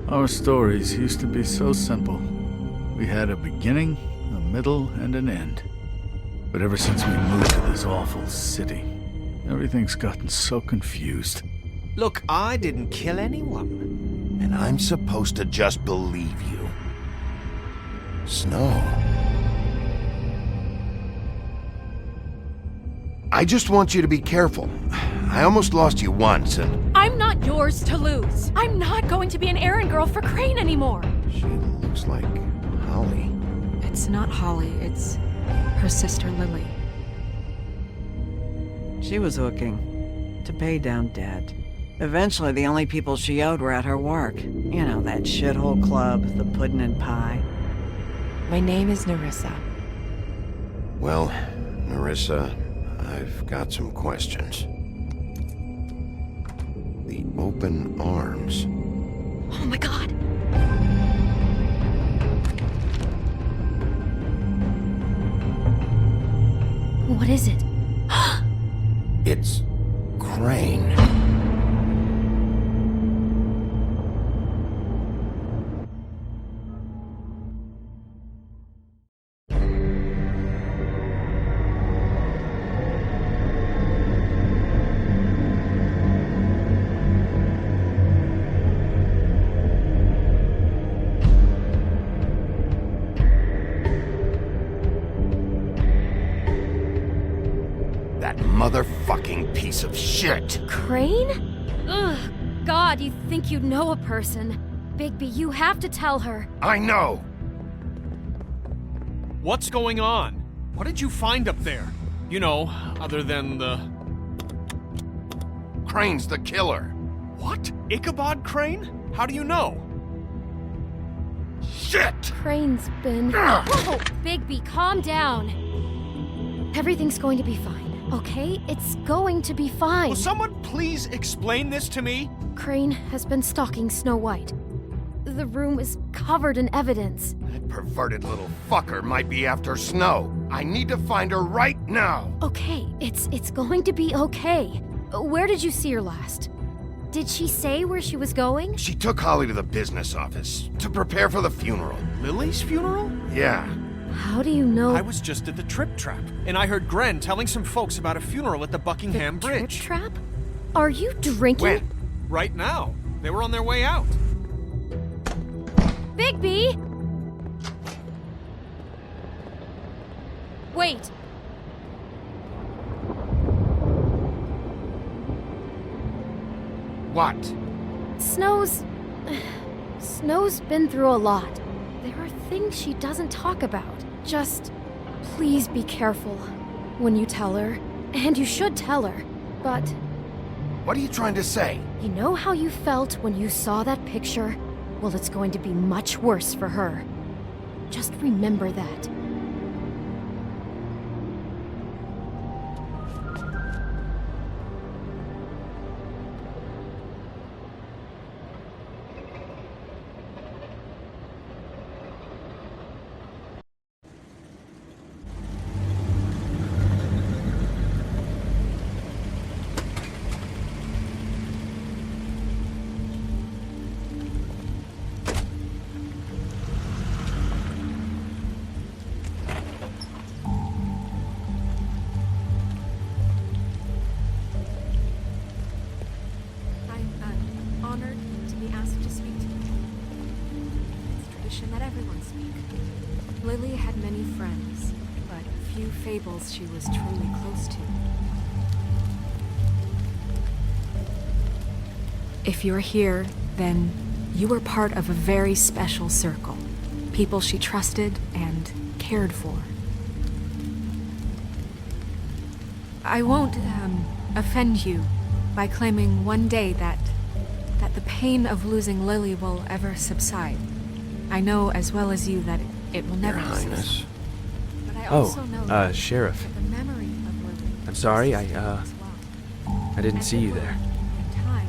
Our stories used to be so simple. We had a beginning, a middle, and an end. But ever since we moved to this awful city, everything's gotten so confused. Look, I didn't kill anyone. And I'm supposed to just believe you. Snow. I just want you to be careful. I almost lost you once, and... I'm not yours to lose. I'm not going to be an errand girl for Crane anymore. She looks like Holly. It's not Holly, it's her sister Lily. She was hooking to pay down debt. Eventually, the only people she owed were at her work. You know, that shithole club, the puddin' and pie. My name is Nerissa. Well, Nerissa, I've got some questions. The open arms. Oh my god. What is it? It's Crane. Motherfucking piece of shit! Crane? Ugh, God, you think you know a person. Bigby, you have to tell her. I know! What's going on? What did you find up there? You know, other than the... Crane's the killer. What? Ichabod Crane? How do you know? Shit! Crane's been... Whoa! Bigby, calm down. Everything's going to be fine. Okay, it's going to be fine. Will someone please explain this to me? Crane has been stalking Snow White. The room is covered in evidence. That perverted little fucker might be after Snow. I need to find her right now. Okay, it's going to be okay. Where did you see her last? Did she say where she was going? She took Holly to the business office to prepare for the funeral. Lily's funeral? Yeah. How do you know? I was just at the Trip Trap, and I heard Gren telling some folks about a funeral at the Buckingham Bridge. Trip Trap? Are you drinking? When? Right now. They were on their way out. Bigby! Wait. What? Snow's been through a lot. There are things she doesn't talk about. Just, please be careful when you tell her. And you should tell her. But, What are you trying to say? you know how you felt when you saw that picture? Well, it's going to be much worse for her. Just remember that. That everyone speak. Lily had many friends, but few Fables she was truly close to. If you're here, then you were part of a very special circle. People she trusted and cared for. I won't, offend you by claiming one day that the pain of losing Lily will ever subside. I know as well as you that it will never Your Highness. cease. But I also know that Sheriff. the memory of Lily I'm sorry, persists as well. I didn't And see it you will, there. in time,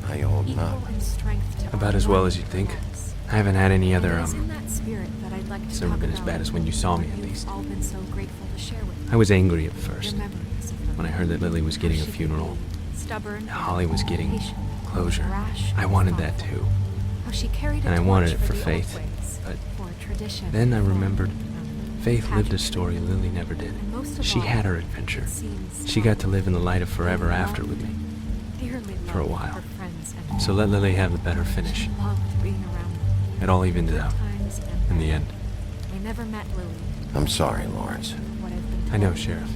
How you holding equal up? in strength to About all as well one as you'd think. was. I haven't had any And other, it is in that spirit that I'd like to it's never talk been as about bad as when you saw me, at you've least. all been so grateful to share with me. I was angry at Your first, memories of them. when I heard that Lily was getting a funeral. Stubborn, Holly was getting patient, closure. rash, I wanted that too. a she carried And I a wanted torch it for the old Faith, ways, but for tradition. then I remembered Faith lived a pageantry. story Lily never did. And most of She all, had her adventure. it seems She got to Lily live in the light of forever loved, after with me. dearly for a loved while. her friends and So let Lily have the better finish. She loved being around them. It all evened Good out times and in the bad. end. I never met Lily. I'm sorry, Lawrence. What I've been I know, told. Sheriff.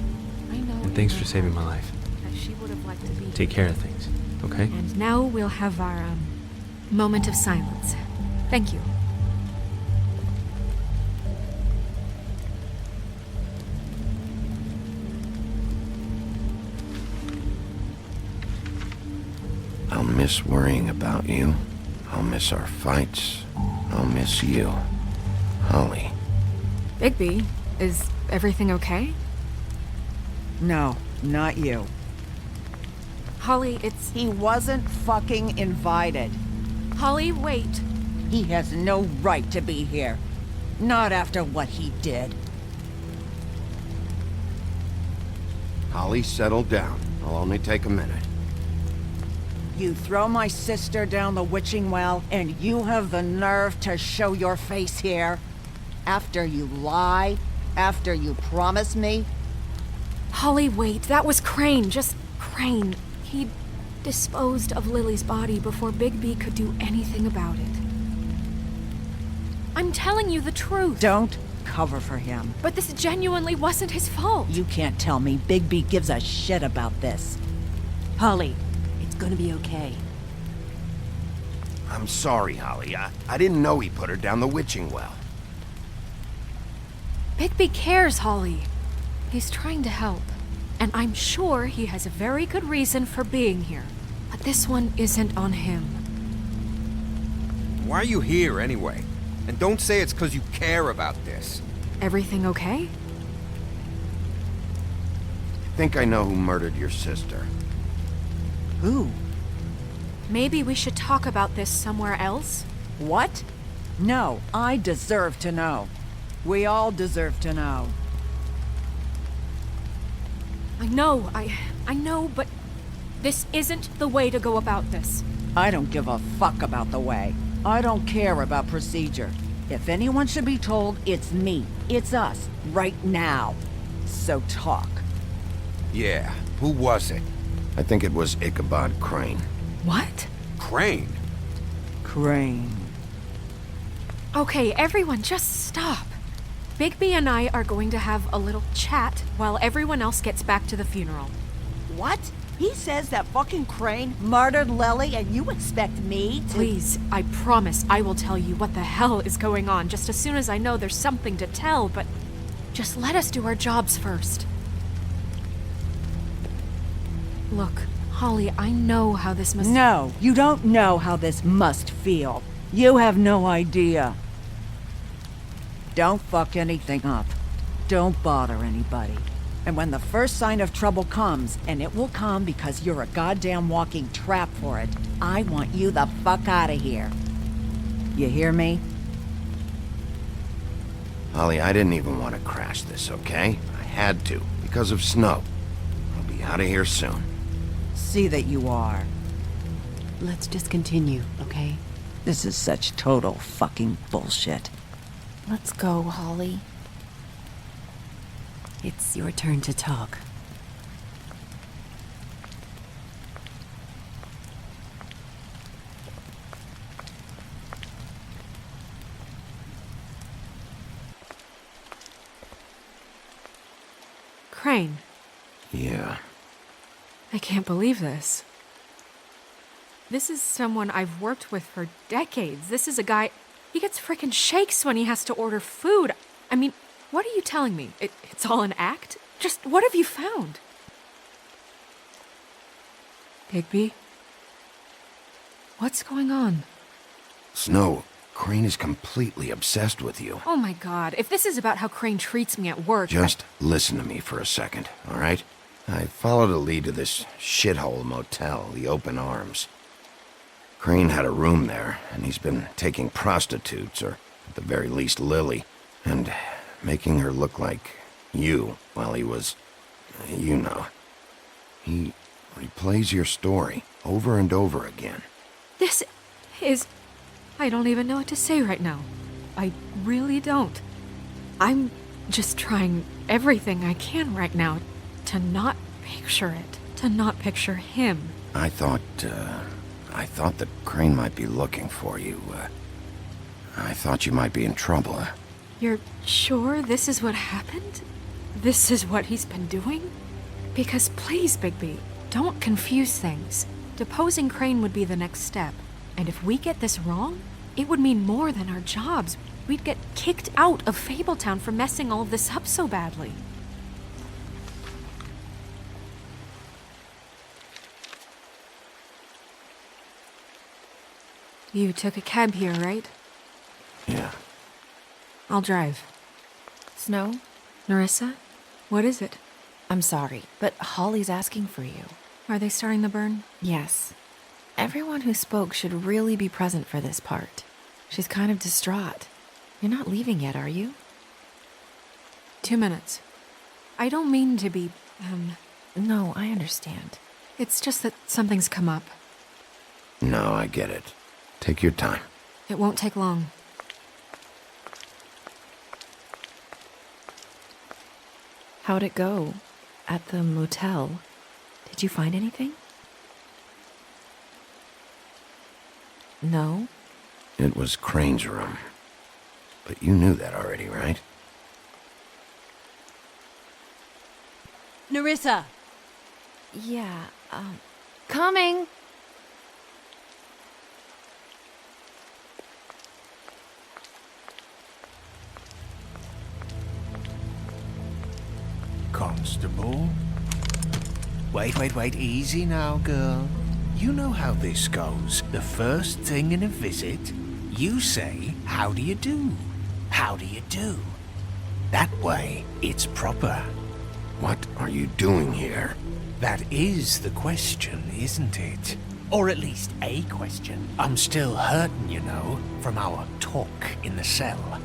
I know. And thanks in for her saving my heart life. that she would have liked to be Take here. care of things, okay? And now we'll have our moment of silence. Thank you. I'll miss worrying about you. I'll miss our fights. I'll miss you. Holly. Bigby, is everything okay? No, not you. Holly, it's... He wasn't fucking invited. Holly, wait. He has no right to be here. Not after what he did. Holly, settle down. I'll only take a minute. You throw my sister down the witching well, and you have the nerve to show your face here? After you lie? After you promise me? Holly, wait. That was Crane. Just Crane. He disposed of Lily's body before Bigby could do anything about it. I'm telling you the truth. Don't cover for him. But this genuinely wasn't his fault. You can't tell me Bigby gives a shit about this. Holly, it's gonna be okay. I'm sorry, Holly. I didn't know he put her down the witching well. Bigby cares, Holly. He's trying to help. And I'm sure he has a very good reason for being here. But this one isn't on him. Why are you here, anyway? And don't say it's because you care about this. Everything okay? I think I know who murdered your sister. Who? Maybe we should talk about this somewhere else? What? No, I deserve to know. We all deserve to know. I know, but this isn't the way to go about this. I don't give a fuck about the way. I don't care about procedure. If anyone should be told, it's me. It's us. Right now. So talk. Yeah, who was it? I think it was Ichabod Crane. What? Crane? Crane. Okay, everyone, just stop. Bigby and I are going to have a little chat while everyone else gets back to the funeral. What? He says that fucking Crane murdered Lily and you expect me to— Please, I promise I will tell you what the hell is going on just as soon as I know there's something to tell, but just let us do our jobs first. Look, Holly, I know how this must— No, you don't know how this must feel. You have no idea. Don't fuck anything up. Don't bother anybody. And when the first sign of trouble comes, and it will come because you're a goddamn walking trap for it, I want you the fuck out of here. You hear me? Holly, I didn't even want to crash this, okay? I had to, because of snow. I'll be out of here soon. See that you are. Let's just continue, okay? This is such total fucking bullshit. Let's go, Holly. It's your turn to talk. Crane, Yeah. I can't believe this. This is someone I've worked with for decades. This is a guy... He gets frickin' shakes when he has to order food. I mean, what are you telling me? It's all an act? Just what have you found? Bigby? What's going on? Snow, Crane is completely obsessed with you. Oh my god, if this is about how Crane treats me at work... Just listen to me for a second, all right? I followed a lead to this shithole motel, the Open Arms. Crane had a room there, and he's been taking prostitutes, or at the very least Lily, and making her look like you while he was, you know. He replays your story over and over again. This is... I don't even know what to say right now. I really don't. I'm just trying everything I can right now to not picture it, to not picture him. I thought that Crane might be looking for you. I thought you might be in trouble. You're sure this is what happened? This is what he's been doing? Because please, Bigby, don't confuse things. Deposing Crane would be the next step. And if we get this wrong, it would mean more than our jobs. We'd get kicked out of Fabletown for messing all of this up so badly. You took a cab here, right? Yeah. I'll drive. Snow? Nerissa? What is it? I'm sorry, but Holly's asking for you. Are they starting the burn? Yes. Everyone who spoke should really be present for this part. She's kind of distraught. You're not leaving yet, are you? 2 minutes. I don't mean to be, No, I understand. It's just that something's come up. No, I get it. Take your time. It won't take long. How'd it go? At the motel? Did you find anything? No? It was Crane's room. But you knew that already, right? Nerissa! Yeah, coming! Constable? Wait, easy now, girl. You know how this goes. The first thing in a visit, you say, "How do you do? How do you do?" That way, it's proper. What are you doing here? That is the question, isn't it? Or at least a question. I'm still hurting, you know, from our talk in the cell.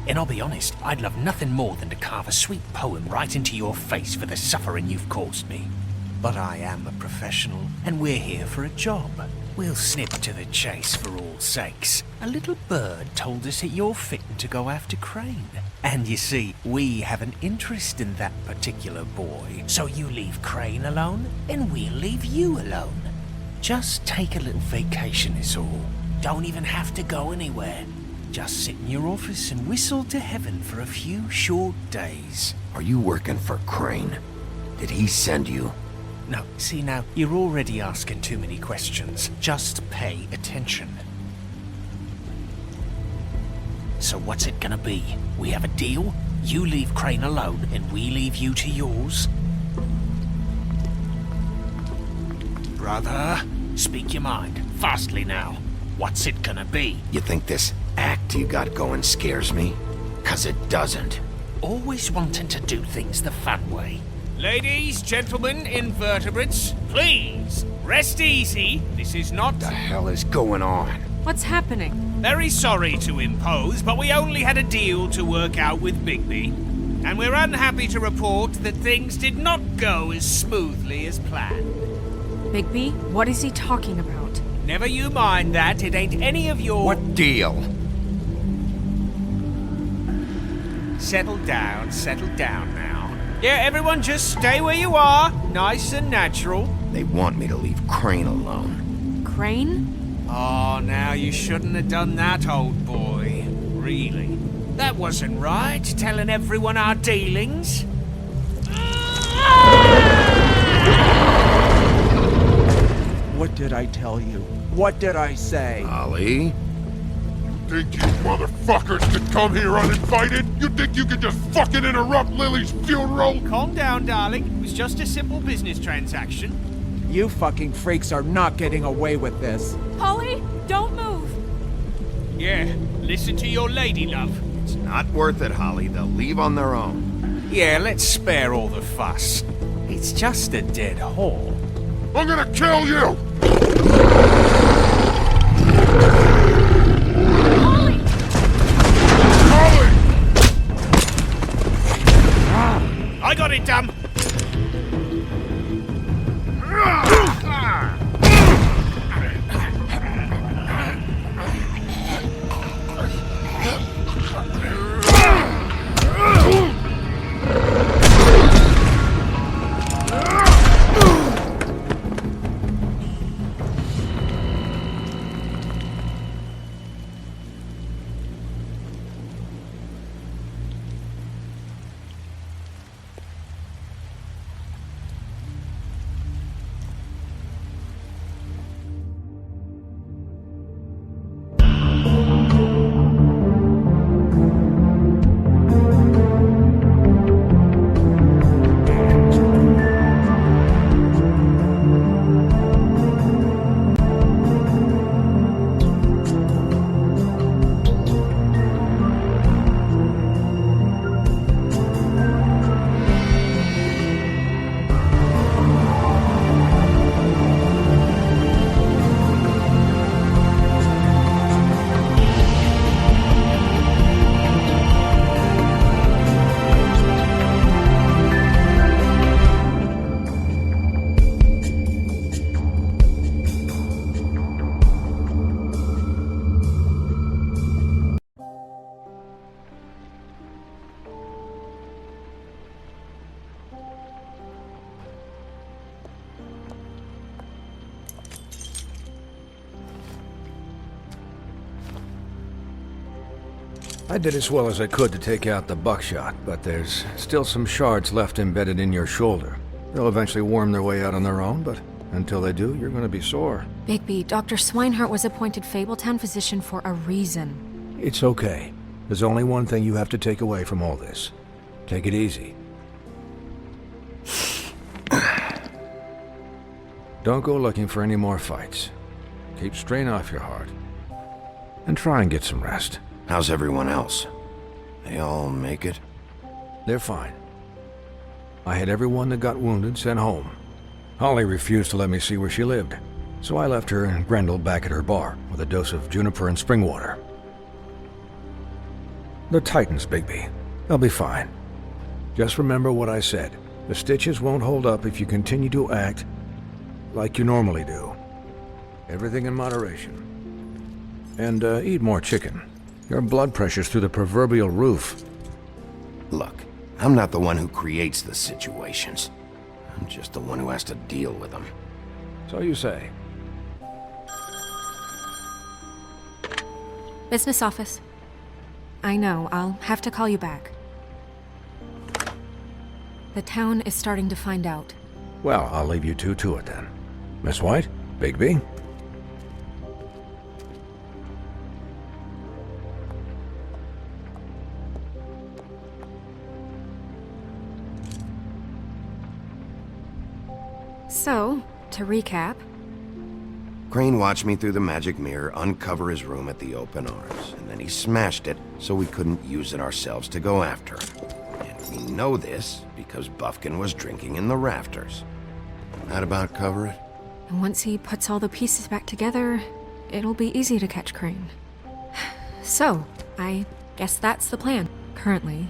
And I'll be honest, I'd love nothing more than to carve a sweet poem right into your face for the suffering you've caused me. But I am a professional, and we're here for a job. We'll snip to the chase for all sakes. A little bird told us that you're fitting to go after Crane. And you see, we have an interest in that particular boy. So you leave Crane alone, and we'll leave you alone. Just take a little vacation is all. Don't even have to go anywhere. Just sit in your office and whistle to heaven for a few short days. Are you working for Crane? Did he send you? No, see now, you're already asking too many questions. Just pay attention. So what's it gonna be? We have a deal? You leave Crane alone and we leave you to yours? Brother, speak your mind. Fastly now. What's it gonna be? You think this act you got going scares me? 'Cause it doesn't. Always wanting to do things the fun way. Ladies, gentlemen, invertebrates, please, rest easy. This is not... What the hell is going on? What's happening? Very sorry to impose, but we only had a deal to work out with Bigby. And we're unhappy to report that things did not go as smoothly as planned. Bigby, what is he talking about? Never you mind that, it ain't any of your... What deal? Settle down now. Yeah, everyone just stay where you are, nice and natural. They want me to leave Crane alone. Crane? Oh, now you shouldn't have done that, old boy. Really. That wasn't right, telling everyone our dealings. What did I tell you? What did I say? Holly? Think you motherfuckers could come here uninvited? You think you could just fucking interrupt Lily's funeral? Calm down, darling. It was just a simple business transaction. You fucking freaks are not getting away with this. Holly, don't move! Yeah, listen to your lady, love. It's not worth it, Holly. They'll leave on their own. Yeah, let's spare all the fuss. It's just a dead hall. I'm gonna kill you! I got it, dumb! I did as well as I could to take out the buckshot, but there's still some shards left embedded in your shoulder. They'll eventually worm their way out on their own, but until they do, you're gonna be sore. Bigby, Dr. Swinehart was appointed Fabletown physician for a reason. It's okay. There's only one thing you have to take away from all this. Take it easy. Don't go looking for any more fights. Keep strain off your heart. And try and get some rest. How's everyone else? They all make it? They're fine. I had everyone that got wounded sent home. Holly refused to let me see where she lived, so I left her and Grendel back at her bar with a dose of juniper and spring water. The Titans, Bigby. They'll be fine. Just remember what I said. The stitches won't hold up if you continue to act like you normally do. Everything in moderation. And eat more chicken. Your blood pressure's through the proverbial roof. Look, I'm not the one who creates the situations. I'm just the one who has to deal with them. So you say. Business office. I know, I'll have to call you back. The town is starting to find out. Well, I'll leave you two to it then. Miss White? Bigby? So, to recap... Crane watched me through the magic mirror uncover his room at the open arms, and then he smashed it so we couldn't use it ourselves to go after him. And we know this because Buffkin was drinking in the rafters. That about cover it? And once he puts all the pieces back together, it'll be easy to catch Crane. So, I guess that's the plan, currently.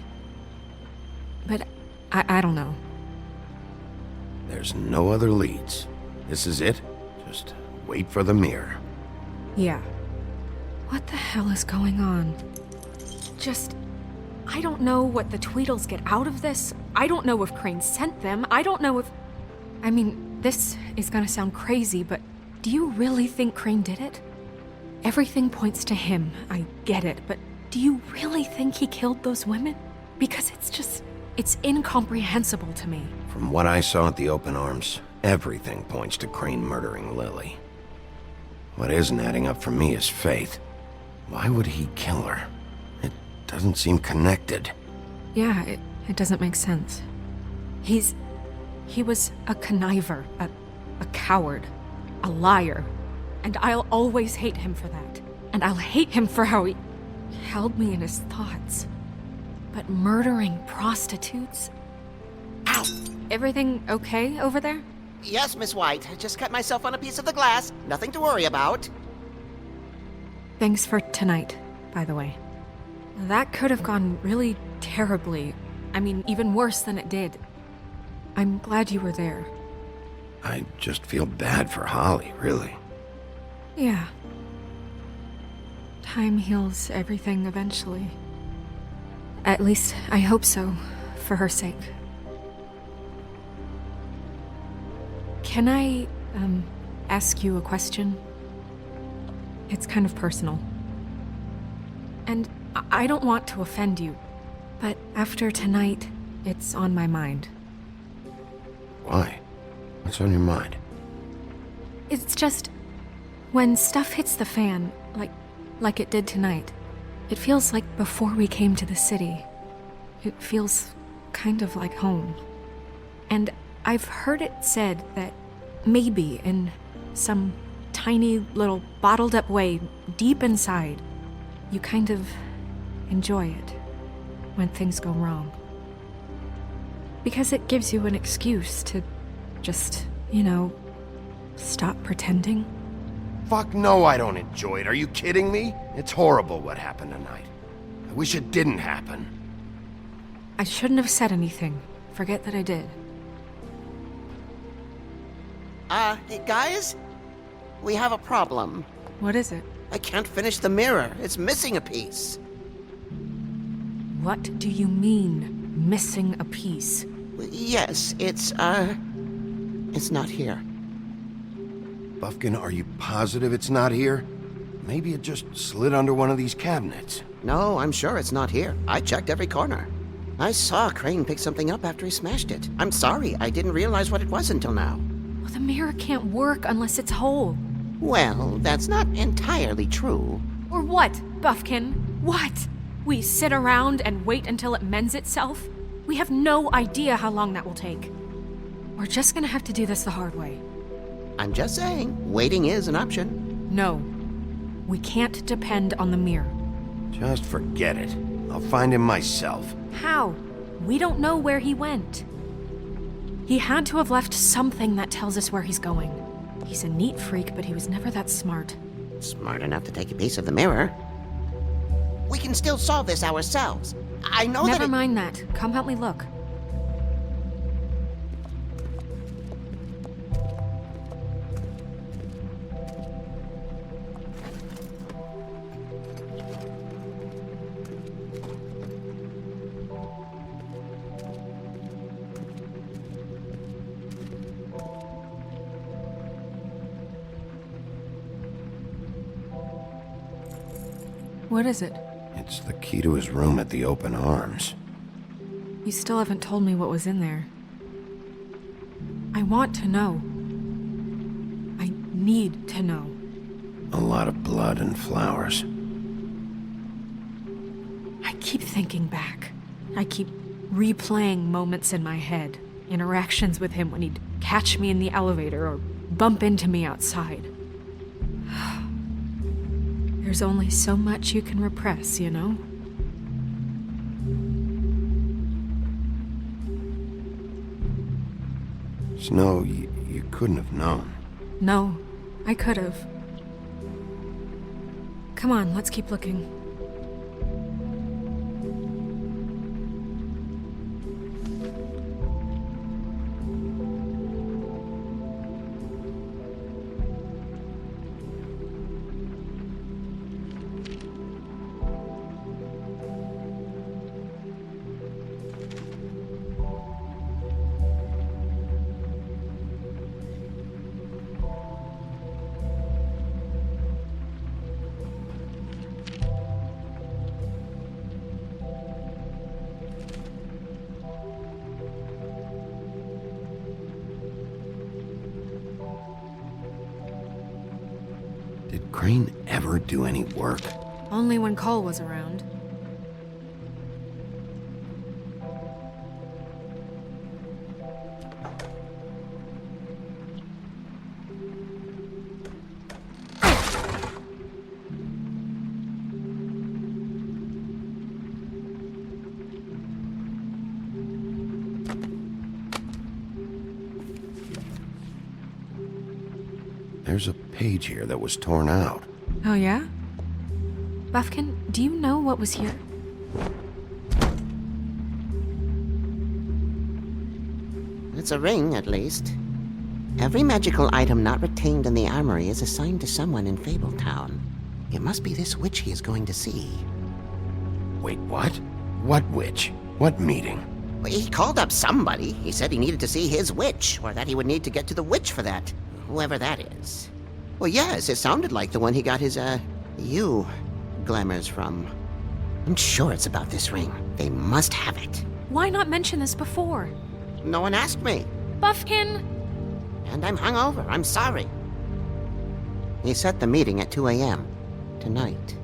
But I don't know. There's no other leads. This is it. Just wait for the mirror. Yeah. What the hell is going on? I don't know what the Tweedles get out of this. I don't know if Crane sent them. I don't know if... I mean, this is gonna sound crazy, but do you really think Crane did it? Everything points to him, I get it, but do you really think he killed those women? Because it's incomprehensible to me. From what I saw at the open arms, everything points to Crane murdering Lily. What isn't adding up for me is Faith. Why would he kill her? It doesn't seem connected. Yeah, it doesn't make sense. He was a conniver, a coward, a liar. And I'll always hate him for that. And I'll hate him for how he held me in his thoughts. But murdering prostitutes? Ow! Everything okay over there? Yes, Miss White. I just cut myself on a piece of the glass. Nothing to worry about. Thanks for tonight, by the way. That could have gone really terribly. I mean, even worse than it did. I'm glad you were there. I just feel bad for Holly, really. Yeah. Time heals everything eventually. At least, I hope so, for her sake. Can I, ask you a question? It's kind of personal. And I don't want to offend you, but after tonight, it's on my mind. Why? What's on your mind? It's just... when stuff hits the fan, like it did tonight, it feels like before we came to the city. It feels kind of like home. And I've heard it said that maybe in some tiny little bottled up way deep inside, you kind of enjoy it when things go wrong. Because it gives you an excuse to just, stop pretending. Fuck no, I don't enjoy it. Are you kidding me? It's horrible what happened tonight. I wish it didn't happen. I shouldn't have said anything. Forget that I did. Hey, guys? We have a problem. What is it? I can't finish the mirror. It's missing a piece. What do you mean, missing a piece? Yes, it's not here. Buffkin, are you positive it's not here? Maybe it just slid under one of these cabinets. No, I'm sure it's not here. I checked every corner. I saw Crane pick something up after he smashed it. I'm sorry, I didn't realize what it was until now. Well, the mirror can't work unless it's whole. Well, that's not entirely true. Or what, Buffkin? What? We sit around and wait until it mends itself? We have no idea how long that will take. We're just gonna have to do this the hard way. I'm just saying, waiting is an option. No. We can't depend on the mirror. Just forget it. I'll find him myself. How? We don't know where he went. He had to have left something that tells us where he's going. He's a neat freak, but he was never that smart. Smart enough to take a piece of the mirror. We can still solve this ourselves. I know Never mind that. Come help me look. What is it? It's the key to his room at the open arms. You still haven't told me what was in there. I want to know. I need to know. A lot of blood and flowers. I keep thinking back. I keep replaying moments in my head. Interactions with him when he'd catch me in the elevator or bump into me outside. There's only so much you can repress, you know? Snow, you couldn't have known. No, I could have. Come on, let's keep looking. Did Crane ever do any work? Only when Cole was around. There's a page here that was torn out. Oh, yeah? Buffkin, do you know what was here? It's a ring, at least. Every magical item not retained in the armory is assigned to someone in Fabletown. It must be this witch he is going to see. Wait, what? What witch? What meeting? Well, he called up somebody. He said he needed to see his witch, or that he would need to get to the witch for that. Whoever that is. Well, yes, it sounded like the one he got his, glamours from. I'm sure it's about this ring. They must have it. Why not mention this before? No one asked me. Buffkin! And I'm hungover. I'm sorry. He set the meeting at 2 a.m. tonight.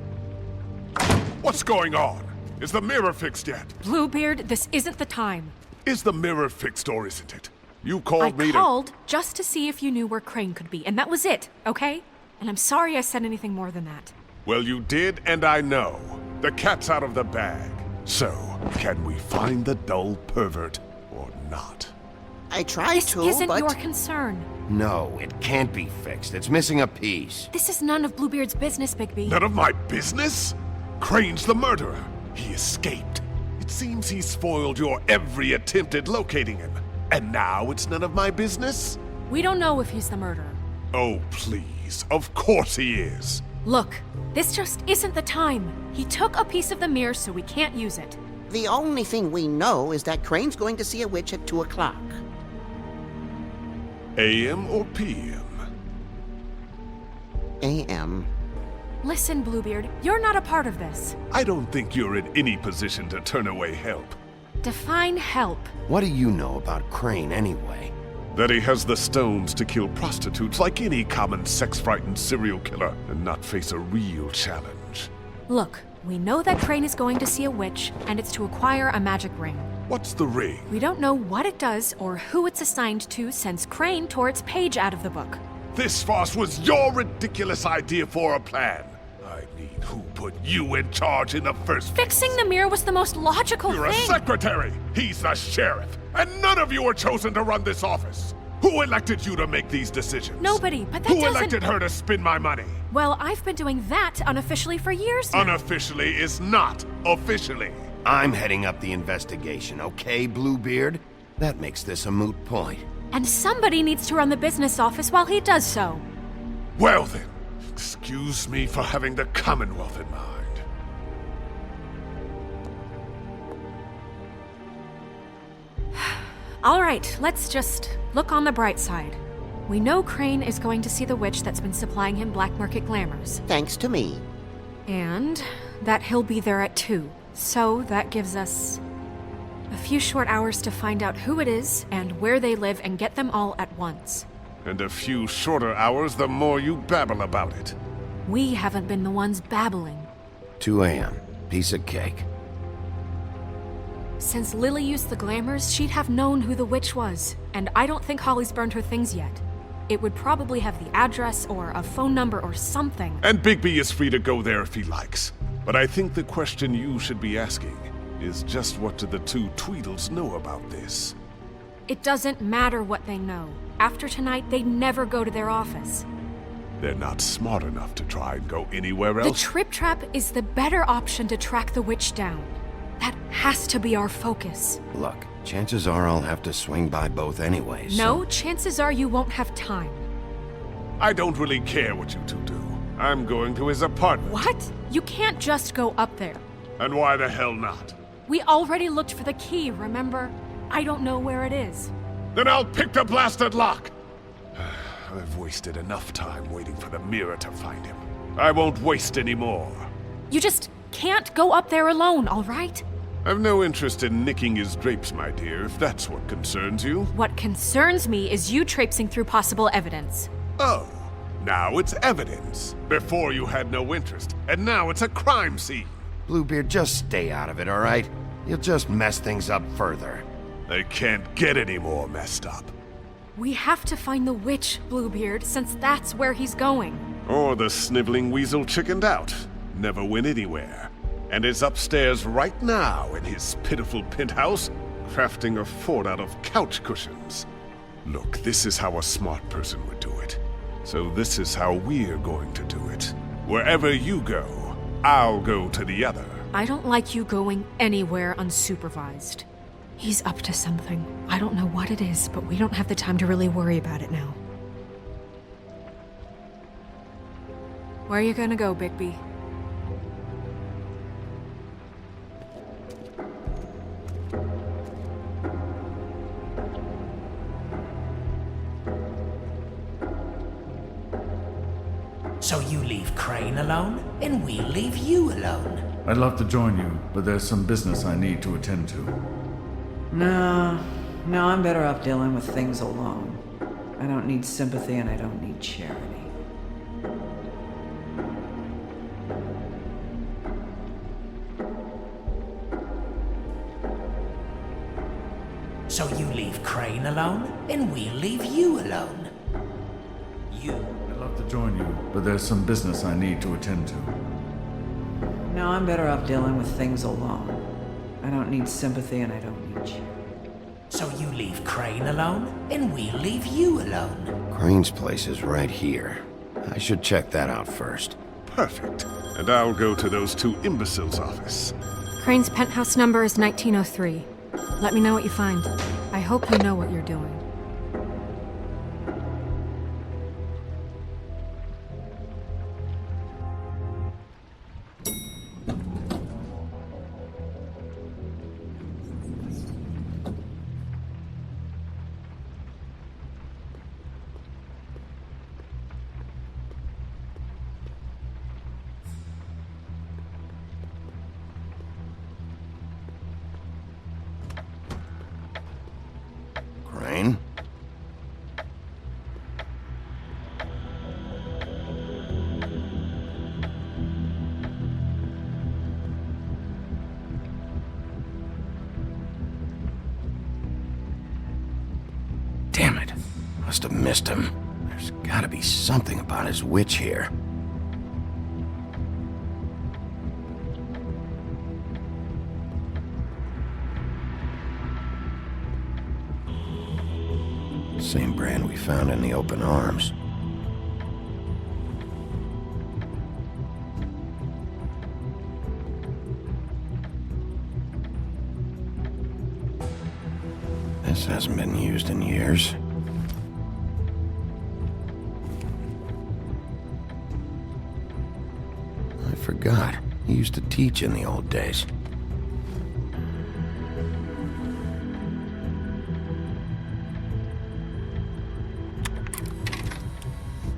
What's going on? Is the mirror fixed yet? Bluebeard, this isn't the time. Is the mirror fixed or isn't it? You called me I called just to see if you knew where Crane could be, and that was it, okay? And I'm sorry I said anything more than that. Well, you did, and I know. The cat's out of the bag. So, can we find the dull pervert or not? I tried to, This isn't but... your concern. No, it can't be fixed. It's missing a piece. This is none of Bluebeard's business, Bigby. None of my business? Crane's the murderer. He escaped. It seems he spoiled your every attempt at locating him. And now it's none of my business? We don't know if he's the murderer. Oh, please. Of course he is. Look, this just isn't the time. He took a piece of the mirror, so we can't use it. The only thing we know is that Crane's going to see a witch at 2 o'clock. AM or PM? AM. Listen, Bluebeard, you're not a part of this. I don't think you're in any position to turn away help. Define help. What do you know about Crane anyway? That he has the stones to kill prostitutes like any common sex-frightened serial killer and not face a real challenge. Look, we know that Crane is going to see a witch, and it's to acquire a magic ring. What's the ring? We don't know what it does or who it's assigned to since Crane tore its page out of the book. This farce was your ridiculous idea for a plan. I mean, who put you in charge in the first place? Fixing the mirror was the most logical You're thing. a secretary! He's the sheriff! And none of you were chosen to run this office! Who elected you to make these decisions? Nobody, but that Who doesn't... elected her to spend my money? Well, I've been doing that unofficially for years now. Unofficially is not officially. I'm heading up the investigation, okay, Bluebeard? That makes this a moot point. And somebody needs to run the business office while he does so. Well then, excuse me for having the Commonwealth in mind. All right, let's just look on the bright side. We know Crane is going to see the witch that's been supplying him black market glamours. Thanks to me. And that he'll be there at 2. So that gives us a few short hours to find out who it is and where they live and get them all at once. And a few shorter hours the more you babble about it. We haven't been the ones babbling. 2 a.m. Piece of cake. Since Lily used the glamours, she'd have known who the witch was. And I don't think Holly's burned her things yet. It would probably have the address or a phone number or something. And Bigby is free to go there if he likes. But I think the question you should be asking is just what do the 2 Tweedles know about this? It doesn't matter what they know. After tonight, they'd never go to their office. They're not smart enough to try and go anywhere else. The Trip Trap is the better option to track the witch down. That has to be our focus. Look, chances are I'll have to swing by both anyways. No, chances are you won't have time. I don't really care what you 2 do. I'm going to his apartment. What? You can't just go up there. And why the hell not? We already looked for the key, remember? I don't know where it is. Then I'll pick the blasted lock! I've wasted enough time waiting for the mirror to find him. I won't waste any more. You just can't go up there alone, all right? I've no interest in nicking his drapes, my dear, if that's what concerns you. What concerns me is you traipsing through possible evidence. Oh, now it's evidence. Before you had no interest, and now it's a crime scene. Bluebeard, just stay out of it, all right? You'll just mess things up further. They can't get any more messed up. We have to find the witch, Bluebeard, since that's where he's going. Or the sniveling weasel chickened out, never went anywhere, and is upstairs right now in his pitiful penthouse, crafting a fort out of couch cushions. Look, this is how a smart person would do it. So this is how we're going to do it. Wherever you go, I'll go to the other. I don't like you going anywhere unsupervised. He's up to something. I don't know what it is, but we don't have the time to really worry about it now. Where are you gonna go, Bigby? So you leave Crane alone, and we'll leave you alone. I'd love to join you, but there's some business I need to attend to. No, I'm better off dealing with things alone. I don't need sympathy and I don't need charity. So you leave Crane alone, and we'll leave you alone. I'd love to join you, but there's some business I need to attend to. No, I'm better off dealing with things alone. I don't need sympathy and I don't need charity. So you leave Crane alone, and we'll leave you alone. Crane's place is right here. I should check that out first. Perfect. And I'll go to those 2 imbeciles' office. Crane's penthouse number is 1903. Let me know what you find. I hope you know what you're doing. Damn it. Must have missed him. There's gotta be something about his witch here. Same brand we found in the open arms. This hasn't been used in years. I forgot. He used to teach in the old days.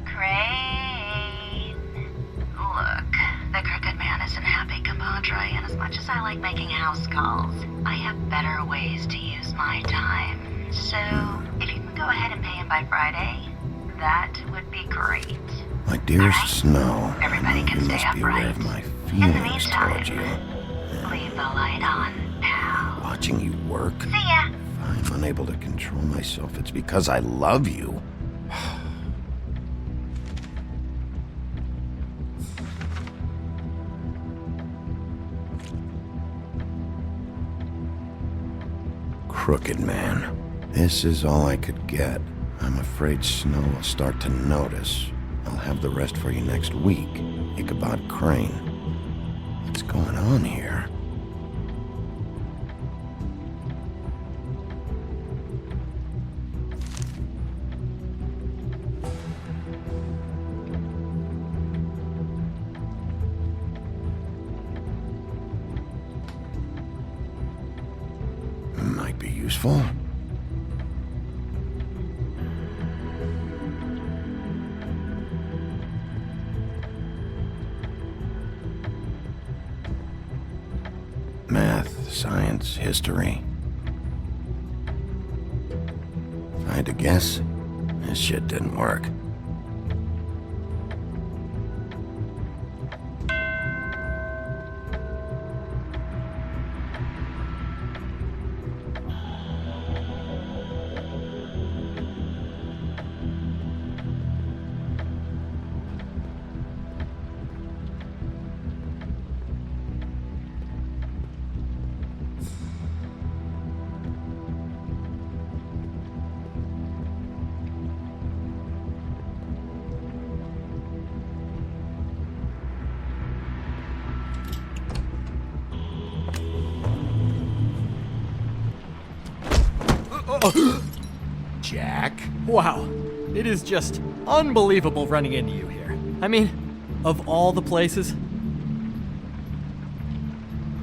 Crane. Look, the crooked man isn't happy, compadre, and as much as I like making house calls, I have better ways to use my time. So, if you can go ahead and pay him by Friday, that would be great. My dearest Snow, Everybody can you stay must be aware upright. of my In the feelings towards you. Leave the light on, pal. Watching you work, See ya. if I'm unable to control myself, it's because I love you. Crooked man. This is all I could get. I'm afraid Snow will start to notice. I'll have the rest for you next week. Ichabod Crane. What's going on here? Might be useful. Math, science, history. If I had to guess, this shit didn't work. Jack? Wow. It is just unbelievable running into you here. I mean, of all the places.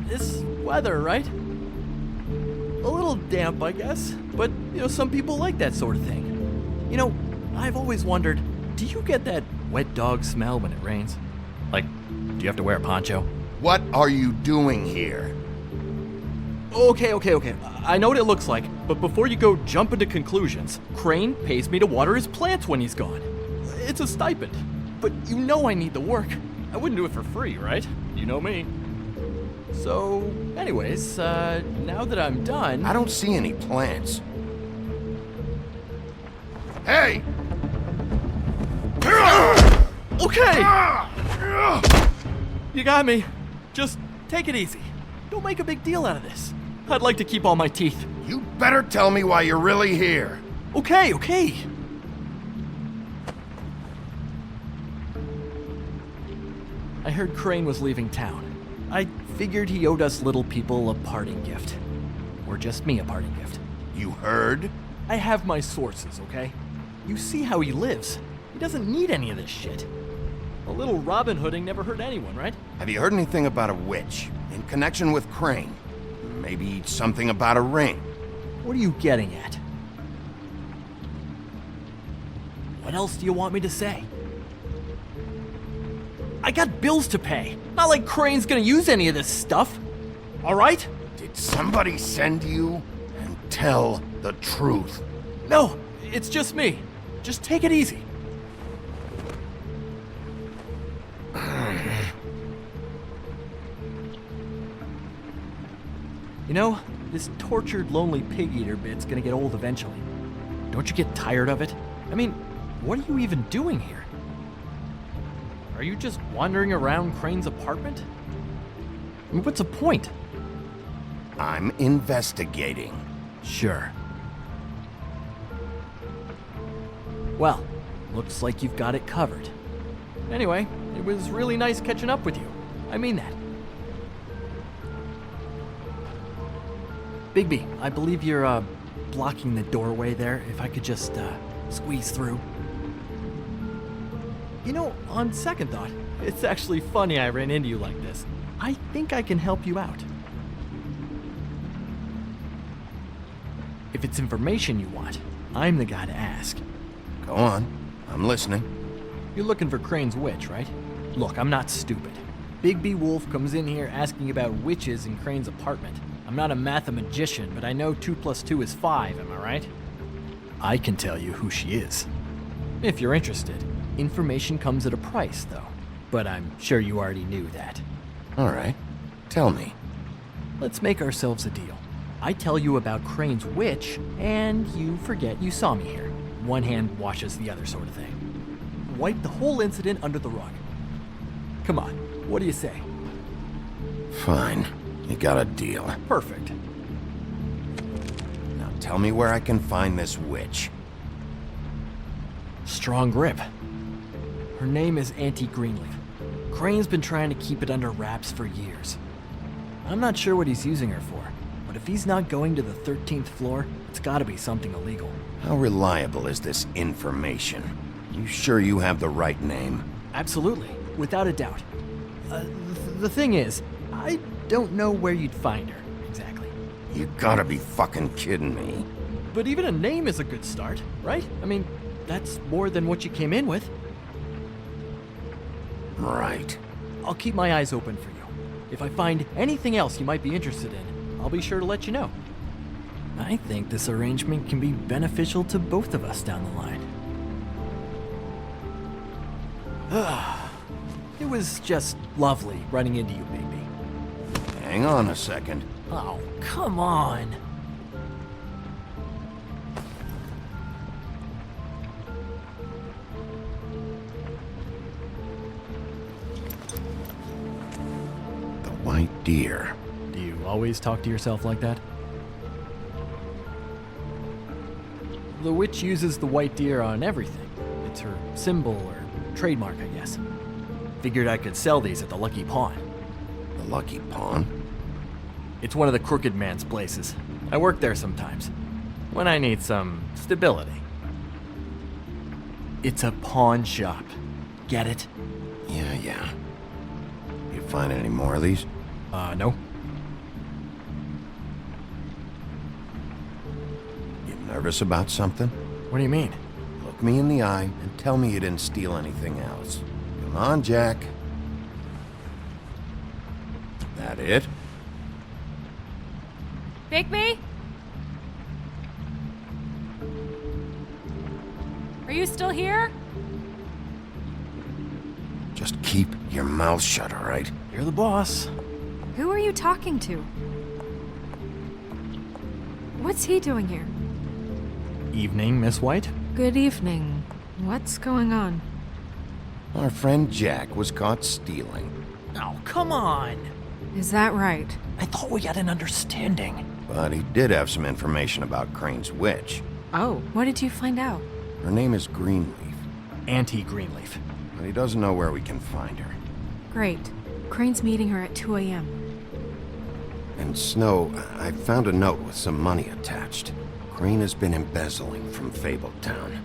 This weather, right? A little damp, I guess. But, some people like that sort of thing. I've always wondered, do you get that wet dog smell when it rains? Like, do you have to wear a poncho? What are you doing here? Okay. I know what it looks like, but before you go jump into conclusions, Crane pays me to water his plants when he's gone. It's a stipend, but I need the work. I wouldn't do it for free, right? You know me. So, anyways, now that I'm done... I don't see any plants. Hey! Okay! You got me. Just take it easy. Don't make a big deal out of this. I'd like to keep all my teeth. You better tell me why you're really here. Okay. I heard Crane was leaving town. I figured he owed us little people a parting gift. Or just me a parting gift. You heard? I have my sources, okay? You see how he lives. He doesn't need any of this shit. A little Robin Hooding never hurt anyone, right? Have you heard anything about a witch in connection with Crane? Maybe something about a ring. What are you getting at? What else do you want me to say? I got bills to pay. Not like Crane's gonna use any of this stuff. All right? Did somebody send you? And tell the truth. No, it's just me. Just take it easy. This tortured, lonely pig-eater bit's gonna get old eventually. Don't you get tired of it? I mean, what are you even doing here? Are you just wandering around Crane's apartment? I mean, what's the point? I'm investigating. Sure. Well, looks like you've got it covered. Anyway, it was really nice catching up with you. I mean that. Bigby, I believe you're, blocking the doorway there. If I could just, squeeze through. You know, on second thought, it's actually funny I ran into you like this. I think I can help you out. If it's information you want, I'm the guy to ask. Go on. I'm listening. You're looking for Crane's witch, right? Look, I'm not stupid. Bigby Wolf comes in here asking about witches in Crane's apartment. I'm not a mathematician, but I know 2 + 2 is 5, am I right? I can tell you who she is. If you're interested. Information comes at a price, though. But I'm sure you already knew that. All right. Tell me. Let's make ourselves a deal. I tell you about Crane's witch, and you forget you saw me here. One hand washes the other sort of thing. Wipe the whole incident under the rug. Come on, what do you say? Fine. You got a deal. Perfect. Now tell me where I can find this witch. Strong grip. Her name is Auntie Greenleaf. Crane's been trying to keep it under wraps for years. I'm not sure what he's using her for, but if he's not going to the 13th floor, it's gotta be something illegal. How reliable is this information? You sure you have the right name? Absolutely, without a doubt. The thing is, I don't know where you'd find her, exactly. You gotta be fucking kidding me. But even a name is a good start, right? I mean, that's more than what you came in with. Right. I'll keep my eyes open for you. If I find anything else you might be interested in, I'll be sure to let you know. I think this arrangement can be beneficial to both of us down the line. It was just lovely running into you, Bigby. Hang on a second. Oh, come on. The white deer. Do you always talk to yourself like that? The witch uses the white deer on everything. It's her symbol or trademark, I guess. Figured I could sell these at the Lucky Pawn. The Lucky Pawn? It's one of the crooked man's places. I work there sometimes, when I need some stability. It's a pawn shop. Get it? Yeah. You find any more of these? No. You nervous about something? What do you mean? Look me in the eye and tell me you didn't steal anything else. Come on, Jack. That it? Bigby? Are you still here? Just keep your mouth shut, all right? You're the boss. Who are you talking to? What's he doing here? Evening, Miss White. Good evening. What's going on? Our friend Jack was caught stealing. Oh, come on. Is that right? I thought we had an understanding. But he did have some information about Crane's witch. Oh, what did you find out? Her name is Greenleaf. Auntie Greenleaf. But he doesn't know where we can find her. Great. Crane's meeting her at 2 a.m. And Snow, I found a note with some money attached. Crane has been embezzling from Fabletown.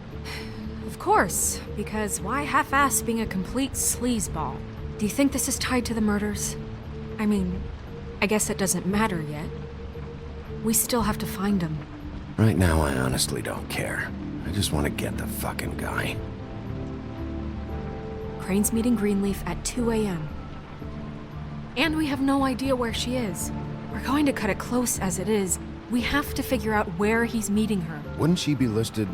Of course, because why half-ass being a complete sleazeball? Do you think this is tied to the murders? I mean, I guess it doesn't matter yet. We still have to find him. Right now, I honestly don't care. I just want to get the fucking guy. Crane's meeting Greenleaf at 2 a.m. And we have no idea where she is. We're going to cut it close as it is. We have to figure out where he's meeting her. Wouldn't she be listed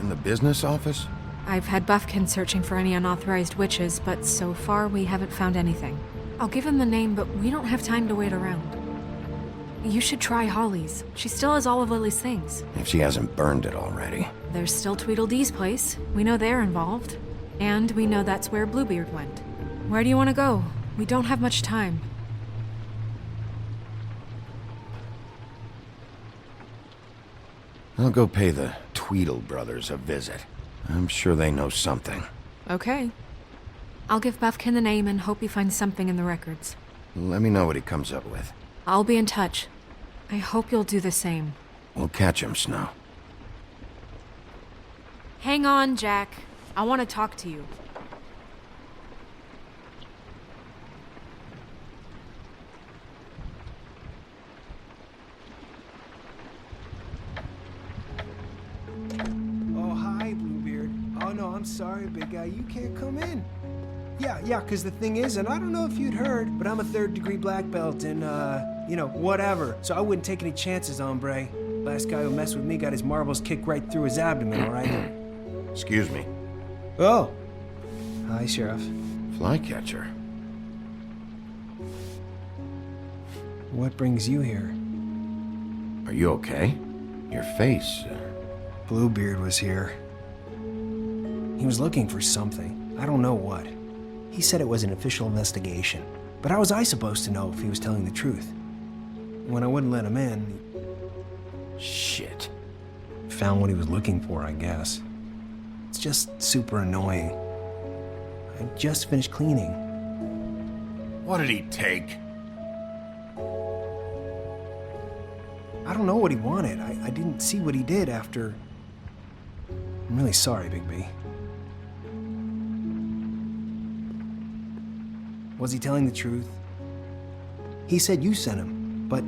in the business office? I've had Buffkin searching for any unauthorized witches, but so far we haven't found anything. I'll give him the name, but we don't have time to wait around. You should try Holly's. She still has all of Lily's things. If she hasn't burned it already. There's still Tweedledee's place. We know they're involved. And we know that's where Bluebeard went. Where do you want to go? We don't have much time. I'll go pay the Tweedle brothers a visit. I'm sure they know something. Okay. I'll give Buffkin the name and hope he finds something in the records. Let me know what he comes up with. I'll be in touch. I hope you'll do the same. We'll catch him, Snow. Hang on, Jack. I want to talk to you. Oh, hi, Bluebeard. Oh, no, I'm sorry, big guy. You can't come in. Yeah, because the thing is, and I don't know if you'd heard, but I'm a third-degree black belt and, whatever. So I wouldn't take any chances, hombre. Last guy who messed with me got his marbles kicked right through his abdomen, all right? Excuse me. Oh. Hi, Sheriff. Flycatcher. What brings you here? Are you okay? Your face... Bluebeard was here. He was looking for something. I don't know what. He said it was an official investigation. But how was I supposed to know if he was telling the truth? When I wouldn't let him in... Shit. Found what he was looking for, I guess. It's just super annoying. I just finished cleaning. What did he take? I don't know what he wanted. I didn't see what he did after... I'm really sorry, Bigby. Was he telling the truth? He said you sent him, but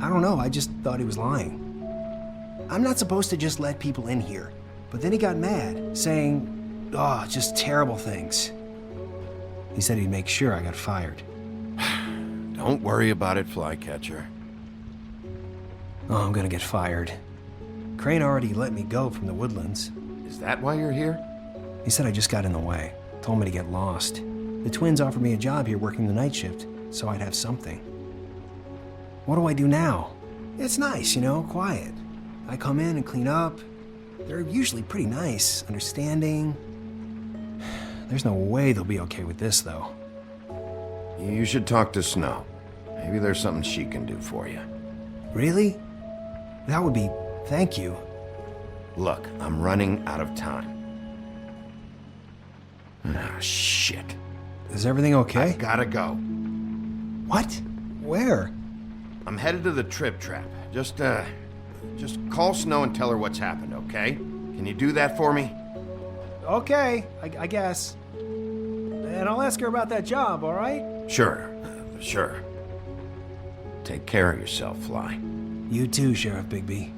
I don't know, I just thought he was lying. I'm not supposed to just let people in here, but then he got mad, saying, just terrible things. He said he'd make sure I got fired. Don't worry about it, Flycatcher. Oh, I'm gonna get fired. Crane already let me go from the Woodlands. Is that why you're here? He said I just got in the way. Told me to get lost. The twins offered me a job here working the night shift, so I'd have something. What do I do now? It's nice, quiet. I come in and clean up. They're usually pretty nice, understanding. There's no way they'll be okay with this, though. You should talk to Snow. Maybe there's something she can do for you. Really? That would be... thank you. Look, I'm running out of time. Ah, shit. Is everything okay? I gotta go. What? Where? I'm headed to the Trip Trap. Just call Snow and tell her what's happened, okay? Can you do that for me? Okay, I guess. And I'll ask her about that job, all right? Sure. Take care of yourself, Fly. You too, Sheriff Bigby.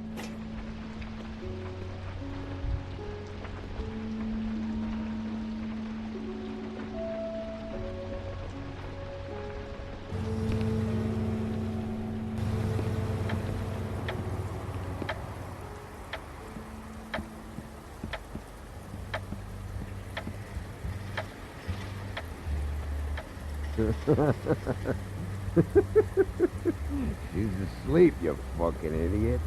She's asleep, you fucking idiot.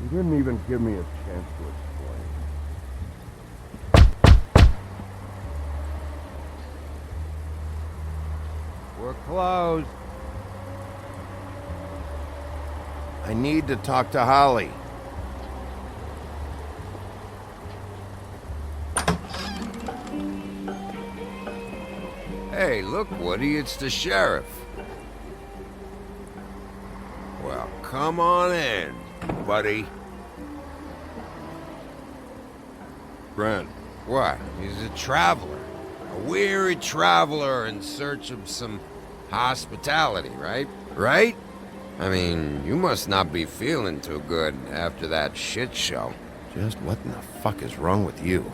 You didn't even give me a chance to explain. We're closed. I need to talk to Holly. Hey, look, Woody, it's the sheriff. Well, come on in, buddy. Brent. What? He's a traveler. A weary traveler in search of some hospitality, right? Right? I mean, you must not be feeling too good after that shit show. Just what in the fuck is wrong with you?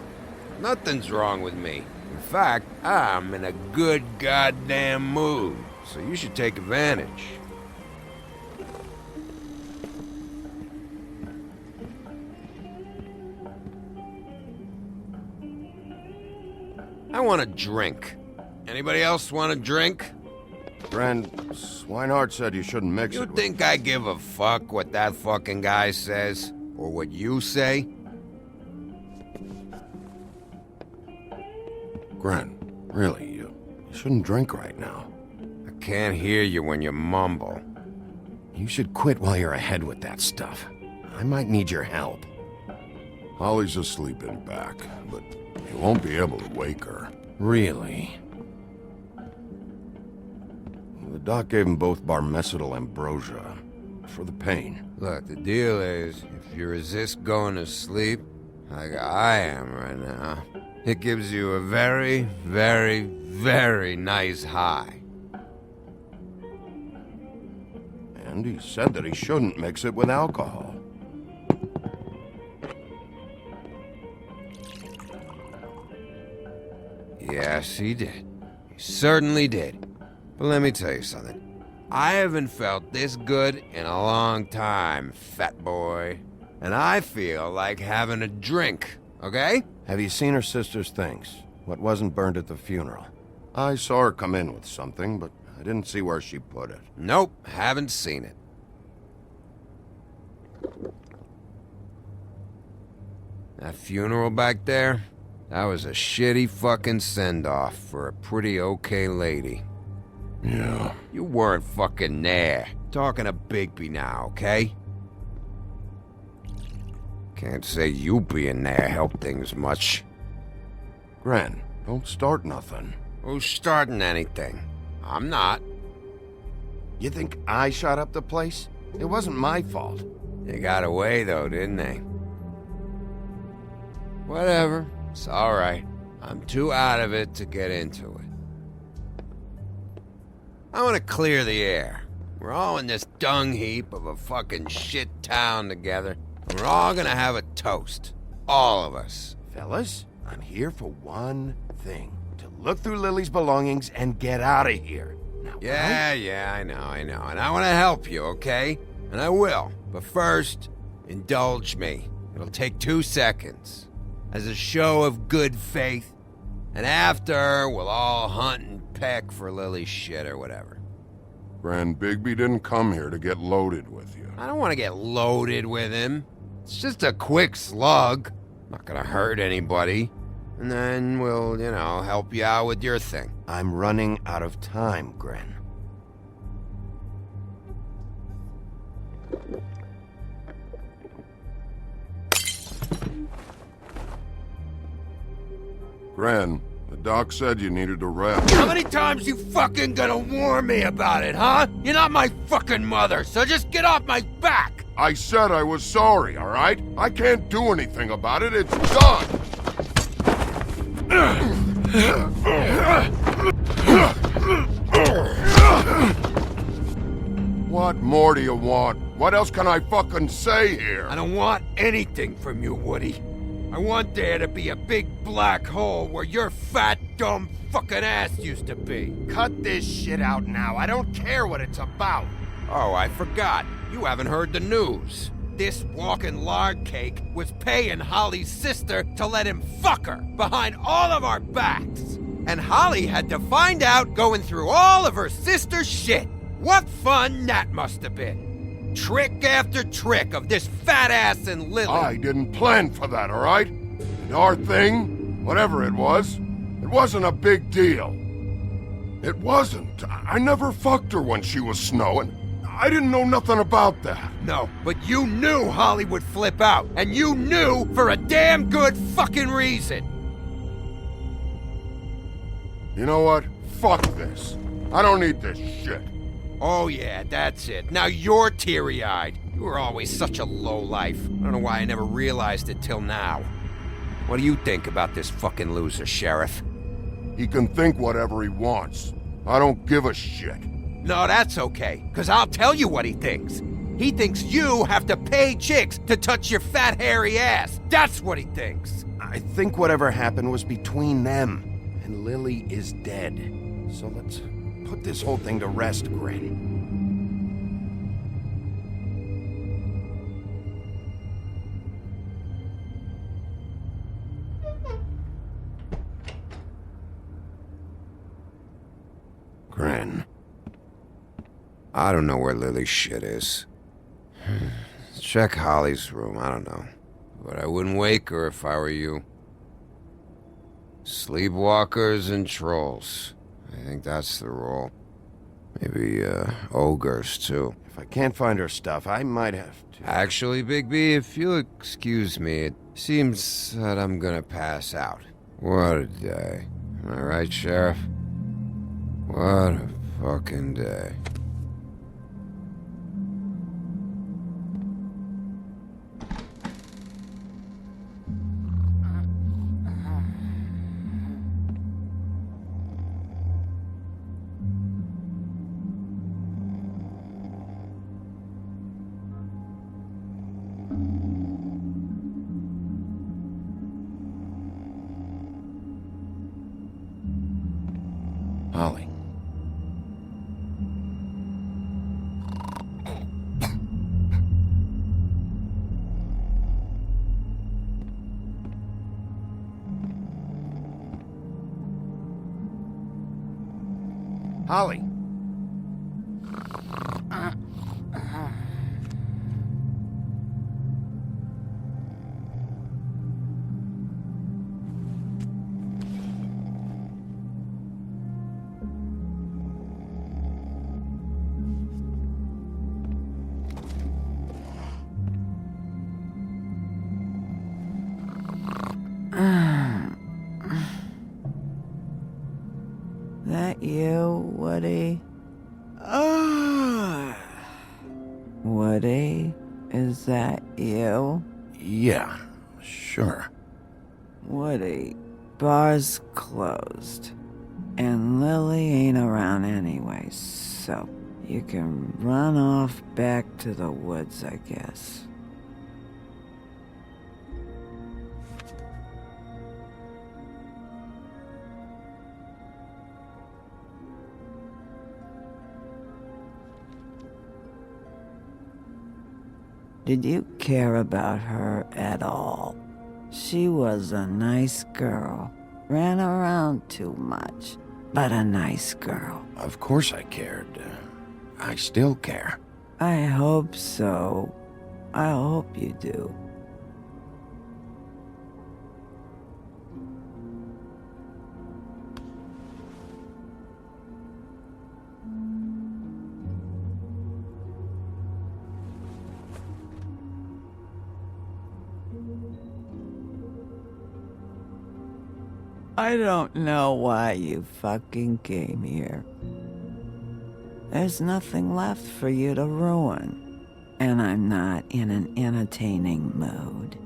Nothing's wrong with me. In fact, I'm in a good goddamn mood, so you should take advantage. I want a drink. Anybody else want a drink? Friend, Swinehart said you shouldn't mix You it with... think I give a fuck what that fucking guy says? Or what you say? Gren, really, you shouldn't drink right now. I can't hear you when you mumble. You should quit while you're ahead with that stuff. I might need your help. Holly's asleep in back, but you won't be able to wake her. Really? The doc gave them both Barmecidal ambrosia for the pain. Look, the deal is, if you resist going to sleep, like I am right now, it gives you a very, very, very nice high. And he said that he shouldn't mix it with alcohol. Yes, he did. He certainly did. But let me tell you something. I haven't felt this good in a long time, fat boy. And I feel like having a drink, okay? Have you seen her sister's things? What wasn't burned at the funeral? I saw her come in with something, but I didn't see where she put it. Nope, haven't seen it. That funeral back there? That was a shitty fucking send-off for a pretty okay lady. Yeah. You weren't fucking there. Talking to Bigby now, okay? Can't say you being there helped things much. Gren, don't start nothing. Who's starting anything? I'm not. You think I shot up the place? It wasn't my fault. They got away though, didn't they? Whatever. It's alright. I'm too out of it to get into it. I want to clear the air. We're all in this dung heap of a fucking shit town together. And we're all gonna have a toast. All of us. Fellas, I'm here for one thing. To look through Lily's belongings and get out of here. Now, Yeah, I know. And I want to help you, okay? And I will. But first, indulge me. It'll take 2 seconds. As a show of good faith. And after, we'll all hunt and peck for Lily's shit or whatever. Grand Bigby didn't come here to get loaded with you. I don't want to get loaded with him. It's just a quick slug. Not gonna hurt anybody. And then we'll, help you out with your thing. I'm running out of time, Gren. Gren, the doc said you needed a rest. How many times you fucking gonna warn me about it, huh? You're not my fucking mother, so just get off my back! I said I was sorry, all right? I can't do anything about it. It's done! What more do you want? What else can I fucking say here? I don't want anything from you, Woody. I want there to be a big black hole where your fat, dumb fucking ass used to be. Cut this shit out now. I don't care what it's about. Oh, I forgot. You haven't heard the news. This walking lard cake was paying Holly's sister to let him fuck her behind all of our backs. And Holly had to find out going through all of her sister's shit. What fun that must have been. Trick after trick of this fat ass and Lily. I didn't plan for that, all right? And our thing, whatever it wasn't a big deal. It wasn't. I never fucked her when she was snowing. I didn't know nothing about that. No, but you knew Holly would flip out, and you knew for a damn good fucking reason. You know what? Fuck this. I don't need this shit. Oh yeah, that's it. Now you're teary-eyed. You were always such a lowlife. I don't know why I never realized it till now. What do you think about this fucking loser, Sheriff? He can think whatever he wants. I don't give a shit. No, that's okay, because I'll tell you what he thinks. He thinks you have to pay chicks to touch your fat, hairy ass. That's what he thinks. I think whatever happened was between them, and Lily is dead. So let's put this whole thing to rest, Gren. Gren, I don't know where Lily's shit is. Check Holly's room, I don't know. But I wouldn't wake her if I were you. Sleepwalkers and trolls. I think that's the rule. Maybe, ogres, too. If I can't find her stuff, I might have to... Actually, Bigby, if you'll excuse me, it seems that I'm gonna pass out. What a day. Am I right, Sheriff? What a fucking day. Holly. Holly. That you, Woody? Woody, is that you? Yeah, sure. Woody, bar's closed. And Lily ain't around anyway, so you can run off back to the woods, I guess. Did you care about her at all? She was a nice girl. Ran around too much, but a nice girl. Of course I cared. I still care. I hope so. I hope you do. I don't know why you fucking came here. There's nothing left for you to ruin. And I'm not in an entertaining mood.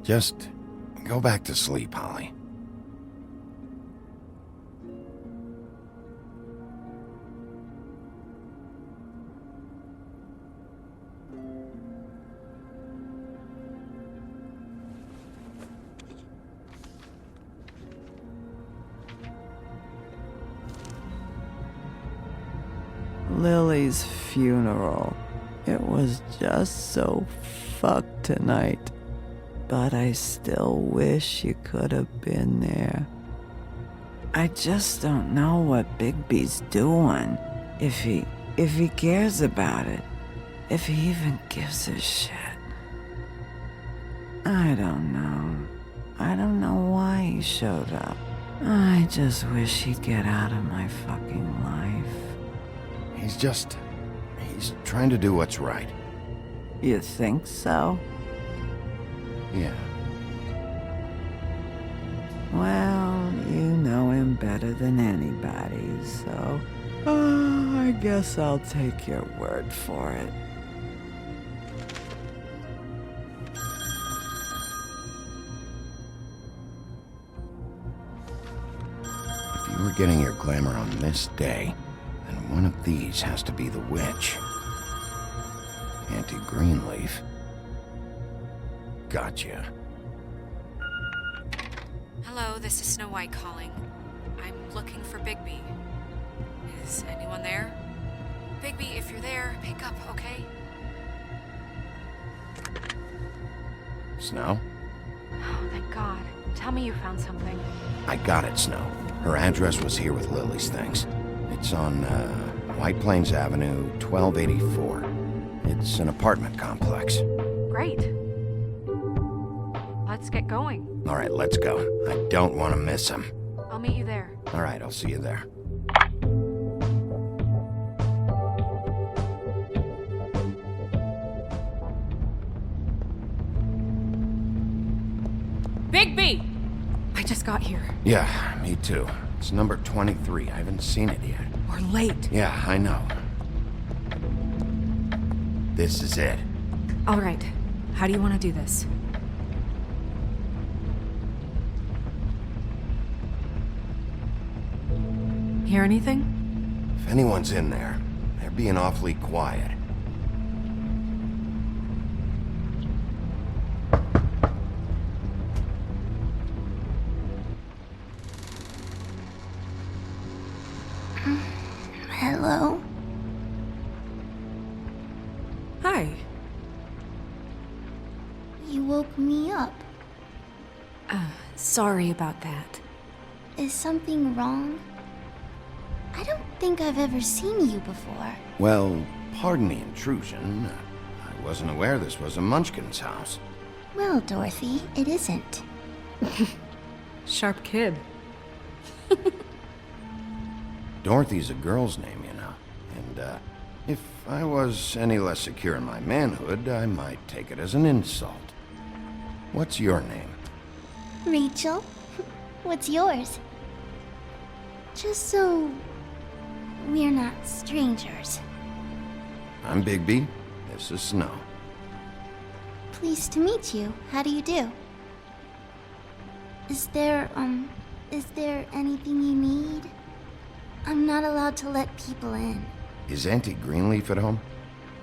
Just go back to sleep, Holly. Lily's funeral. It was just so fucked tonight. But I still wish you could have been there. I just don't know what Bigby's doing. If he cares about it. If he even gives a shit. I don't know. I don't know why he showed up. I just wish he'd get out of my fucking life. He's trying to do what's right. You think so? Yeah. Well, you know him better than anybody, so... I guess I'll take your word for it. If you were getting your glamour on this day, then one of these has to be the witch. Auntie Greenleaf. Gotcha. Hello, this is Snow White calling. I'm looking for Bigby. Is anyone there? Bigby, if you're there, pick up, okay? Snow? Oh, thank God. Tell me you found something. I got it, Snow. Her address was here with Lily's things. It's on, White Plains Avenue, 1284. It's an apartment complex. Great. Let's get going. All right, let's go. I don't want to miss him. I'll meet you there. All right, I'll see you there. Bigby! I just got here. Yeah, me too. It's number 23. I haven't seen it yet. We're late. Yeah, I know. This is it. All right. How do you want to do this? Hear anything? If anyone's in there, they're being awfully quiet. Hello? Hi. You woke me up. Sorry about that. Is something wrong? I don't think I've ever seen you before. Well, pardon the intrusion. I wasn't aware this was a Munchkin's house. Well, Dorothy, it isn't. Sharp kid. Dorothy's a girl's name, you know. And, if I was any less secure in my manhood, I might take it as an insult. What's your name? Rachel? What's yours? Just so we're not strangers. I'm Bigby. This is Snow. Pleased to meet you. How do you do? Is there anything you need? I'm not allowed to let people in. Is Auntie Greenleaf at home?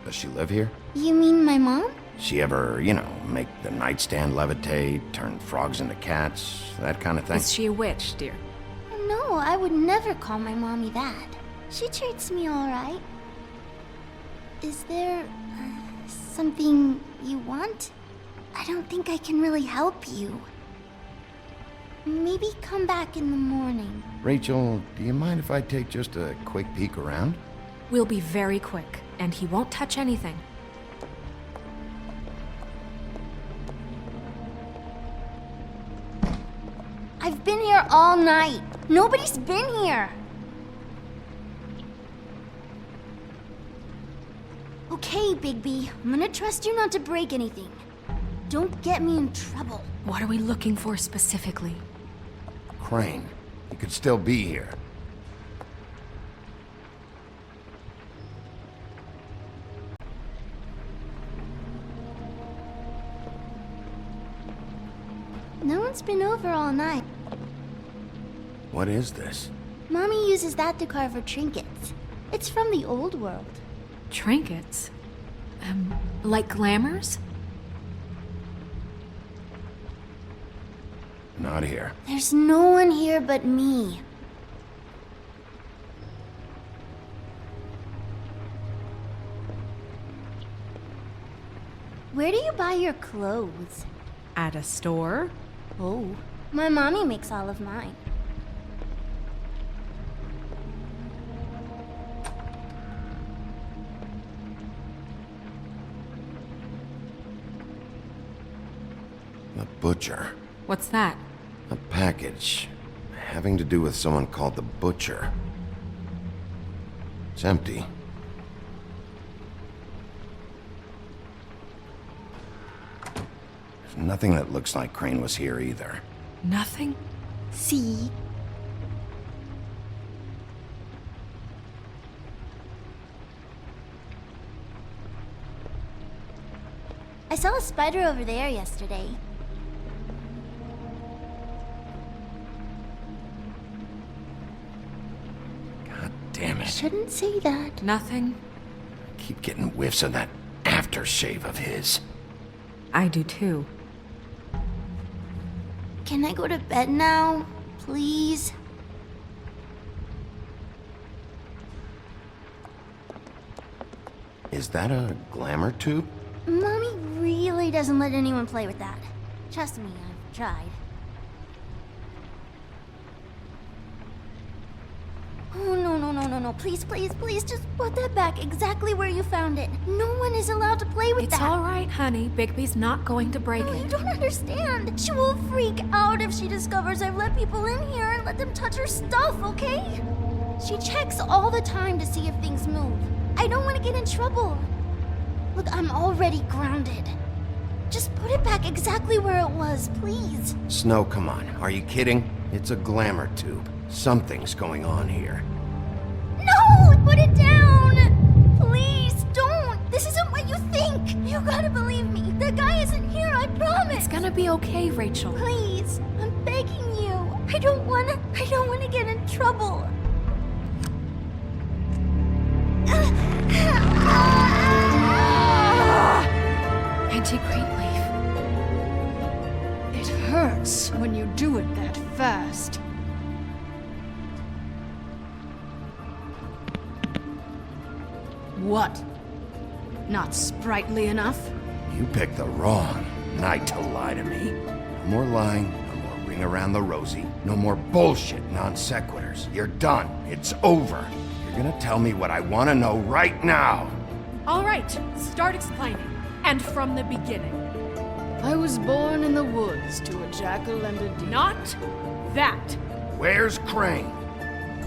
Does she live here? You mean my mom? She ever, make the nightstand levitate, turn frogs into cats, that kind of thing? Is she a witch, dear? No, I would never call my mommy that. She treats me all right. Is there something you want? I don't think I can really help you. Maybe come back in the morning. Rachel, do you mind if I take just a quick peek around? We'll be very quick, and he won't touch anything. I've been here all night. Nobody's been here. Okay, Bigby. I'm gonna trust you not to break anything. Don't get me in trouble. What are we looking for specifically? Crane. He could still be here. No one's been over all night. What is this? Mommy uses that to carve her trinkets. It's from the old world. Trinkets? Like glamours? Not here. There's no one here but me. Where do you buy your clothes? At a store? Oh, my mommy makes all of mine. The butcher. What's that? A package. Having to do with someone called the Butcher. It's empty. There's nothing that looks like Crane was here either. Nothing? See? I saw a spider over there yesterday. Damn it. Shouldn't say that. Nothing? Keep getting whiffs of that aftershave of his. I do too. Can I go to bed now? Please? Is that a glamour tube? Mommy really doesn't let anyone play with that. Trust me, I've tried. Oh, no. Please, just put that back exactly where you found it. No one is allowed to play with that. It's all right, honey. Bigby's not going to break No, it. you don't understand. She will freak out if she discovers I've let people in here and let them touch her stuff, okay? She checks all the time to see if things move. I don't want to get in trouble. Look, I'm already grounded. Just put it back exactly where it was, please. Snow, come on. Are you kidding? It's a glamour tube. Something's going on here. No! Put it down! Please, don't! This isn't what you think! You gotta believe me. The guy isn't here, I promise! It's gonna be okay, Rachel. Please, I'm begging you. I don't wanna get in trouble. Auntie Greenleaf. It hurts when you do it that fast. What? Not sprightly enough? You picked the wrong night to lie to me. No more lying, no more ring around the rosy, no more bullshit non sequiturs. You're done. It's over. You're gonna tell me what I want to know right now. All right, start explaining. And from the beginning. I was born in the woods to a jackal and a deer. Not that. Where's Crane?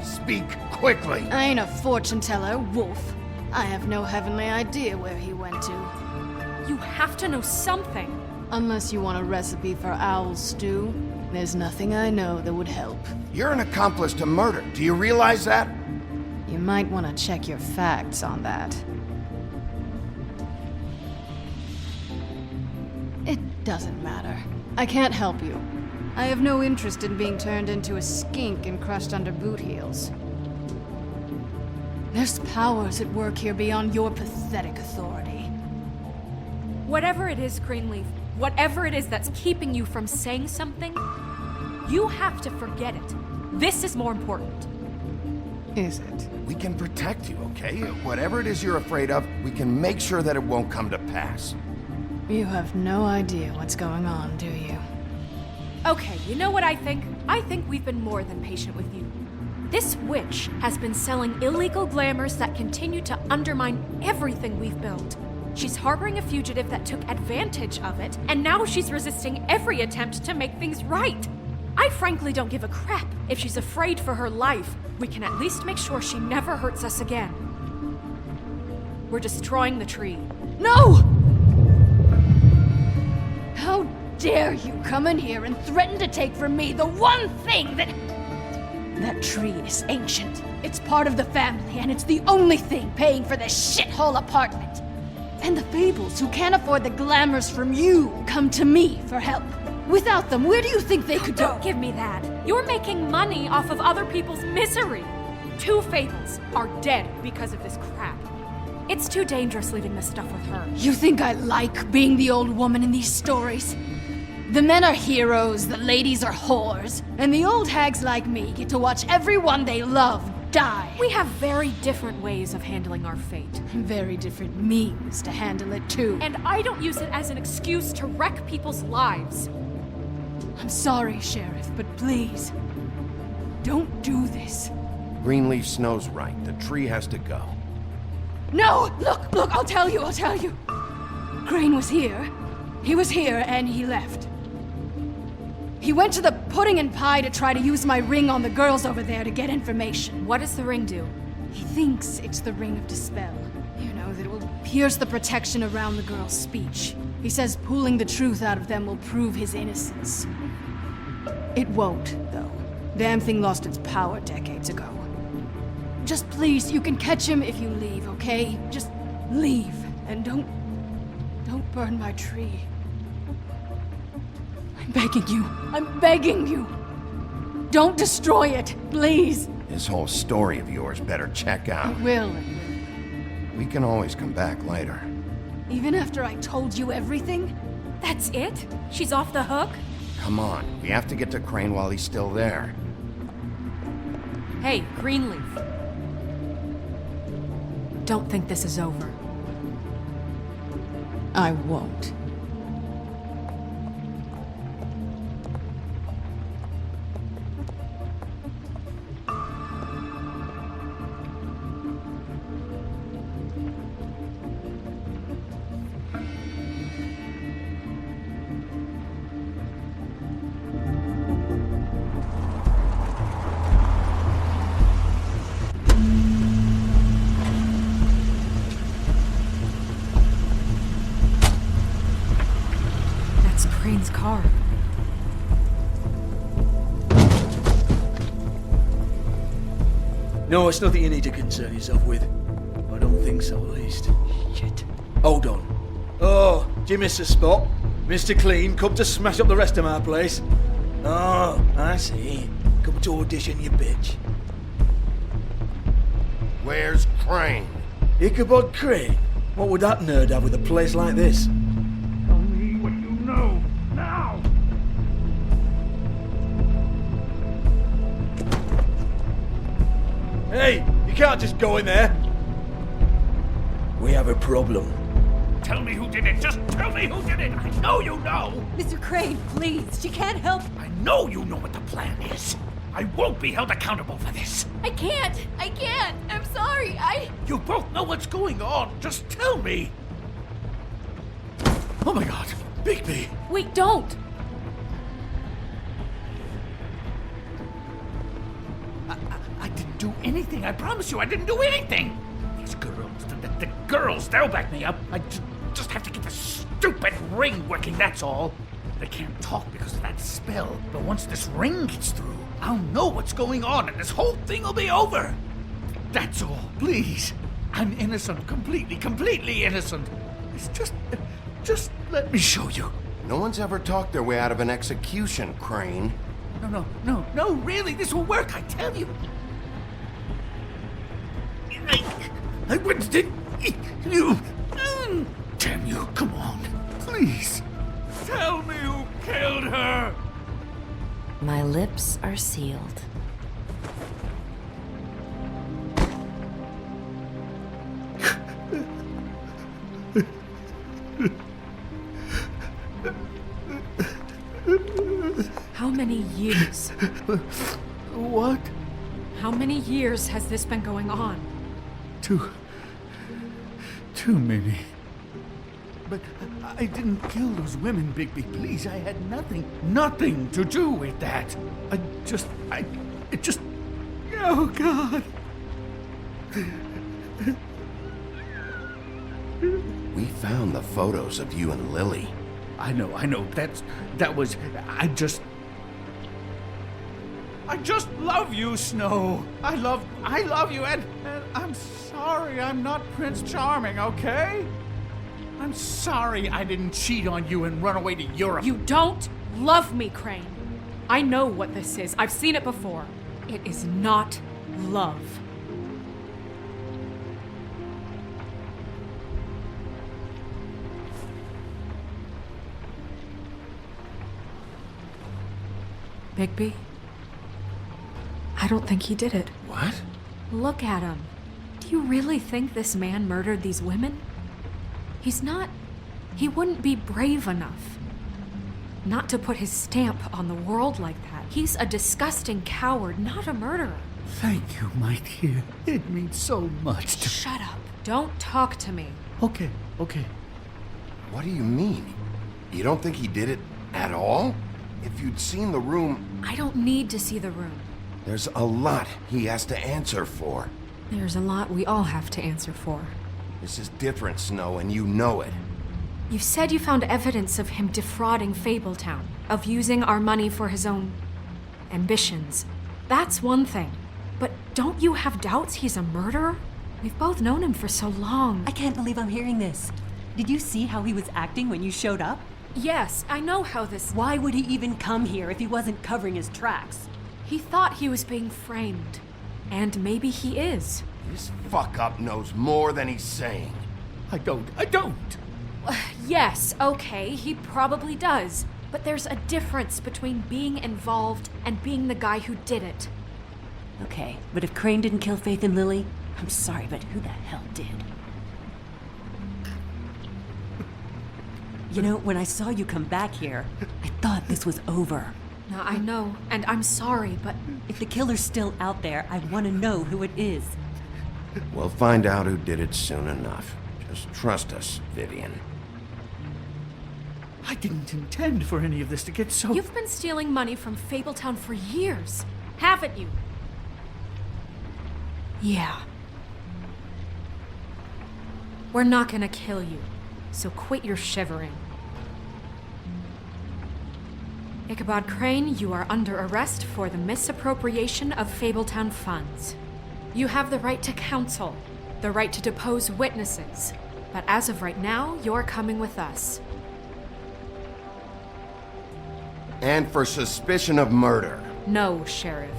Speak quickly. I ain't a fortune teller, Wolf. I have no heavenly idea where he went to. You have to know something. Unless you want a recipe for owl stew, there's nothing I know that would help. You're an accomplice to murder. Do you realize that? You might want to check your facts on that. It doesn't matter. I can't help you. I have no interest in being turned into a skink and crushed under boot heels. There's powers at work here beyond your pathetic authority. Whatever it is, Greenleaf, whatever it is that's keeping you from saying something, you have to forget it. This is more important. Is it? We can protect you, okay? Whatever it is you're afraid of, we can make sure that it won't come to pass. You have no idea what's going on, do you? Okay, you know what I think? I think we've been more than patient with you. This witch has been selling illegal glamours that continue to undermine everything we've built. She's harboring a fugitive that took advantage of it, and now she's resisting every attempt to make things right. I frankly don't give a crap if she's afraid for her life. We can at least make sure she never hurts us again. We're destroying the tree. No! How dare you come in here and threaten to take from me the one thing that... That tree is ancient. It's part of the family, and it's the only thing paying for this shithole apartment. And the Fables, who can't afford the glamours from you, come to me for help. Without them, where do you think they could go? Don't give me that. You're making money off of other people's misery. 2 Fables are dead because of this crap. It's too dangerous leaving this stuff with her. You think I like being the old woman in these stories? The men are heroes, the ladies are whores, and the old hags like me get to watch everyone they love die. We have very different ways of handling our fate. Very different means to handle it, too. And I don't use it as an excuse to wreck people's lives. I'm sorry, Sheriff, but please, don't do this. Greenleaf Snow's right. The tree has to go. No! Look, I'll tell you. Crane was here. He was here, and he left. He went to the pudding and pie to try to use my ring on the girls over there to get information. What does the ring do? He thinks it's the ring of dispel. You know, that it will pierce the protection around the girls' speech. He says pulling the truth out of them will prove his innocence. It won't, though. Damn thing lost its power decades ago. Just please, you can catch him if you leave, okay? Just leave, and don't burn my tree. I'm begging you. Don't destroy it, please. This whole story of yours better check out. It will. We can always come back later. Even after I told you everything? That's it? She's off the hook? Come on, we have to get to Crane while he's still there. Hey, Greenleaf. Don't think this is over. I won't. It's Crane's car. No, it's nothing you need to concern yourself with. I don't think so, at least. Shit. Hold on. Oh, do you miss a spot? Mr. Clean, come to smash up the rest of my place. Oh, I see. Come to audition, you bitch. Where's Crane? Ichabod Crane? What would that nerd have with a place like this? Tell me what you know, now! Hey, you can't just go in there. We have a problem. Tell me who did it. Just tell me who did it. I know you know. Mr. Crane, please. She can't help. I know you know what the plan is. I won't be held accountable for this. I can't. I'm sorry. You both know what's going on. Just tell me. Oh my god, Bigby. Wait, don't. I didn't do anything. I promise you, I didn't do anything. These girls, the girls, they'll back me up. I just have to get the stupid ring working, that's all. They can't talk because of that spell, but once this ring gets through, I'll know what's going on and this whole thing will be over. That's all, please. I'm innocent, completely innocent. It's just let me show you. No one's ever talked their way out of an execution, Crane. No, really, this will work, I tell you. I wouldn't you. Damn you, come on, please. Tell me who killed her. My lips are sealed. How many years? What? How many years has this been going on? Too many. But I didn't kill those women, Bigby. Please, I had nothing to do with that. It just... Oh, God. We found the photos of you and Lily. I know. I just love you, Snow. I love you, and I'm sorry I'm not Prince Charming, okay? I'm sorry I didn't cheat on you and run away to Europe. You don't love me, Crane. I know what this is. I've seen it before. It is not love. Bigby? I don't think he did it. What? Look at him. Do you really think this man murdered these women? He wouldn't be brave enough. Not to put his stamp on the world like that. He's a disgusting coward, not a murderer. Thank you, my dear. It means so much to... Shut up. Don't talk to me. Okay. What do you mean? You don't think he did it at all? If you'd seen the room... I don't need to see the room. There's a lot he has to answer for. There's a lot we all have to answer for. This is different, Snow, and you know it. You said you found evidence of him defrauding Fabletown, of using our money for his own ambitions. That's one thing. But don't you have doubts he's a murderer? We've both known him for so long. I can't believe I'm hearing this. Did you see how he was acting when you showed up? Yes, I know how this... Why would he even come here if he wasn't covering his tracks? He thought he was being framed. And maybe he is. This fuck-up knows more than he's saying. I don't. Yes, okay, he probably does. But there's a difference between being involved and being the guy who did it. Okay, but if Crane didn't kill Faith and Lily, I'm sorry, but who the hell did? You know, when I saw you come back here, I thought this was over. Now, I know, and I'm sorry, but... If the killer's still out there, I want to know who it is. We'll find out who did it soon enough. Just trust us, Vivian. I didn't intend for any of this to get so... You've been stealing money from Fabletown for years, haven't you? Yeah. We're not gonna kill you, so quit your shivering. Ichabod Crane, you are under arrest for the misappropriation of Fabletown funds. You have the right to counsel, the right to depose witnesses, but as of right now, you're coming with us. And for suspicion of murder. No, Sheriff.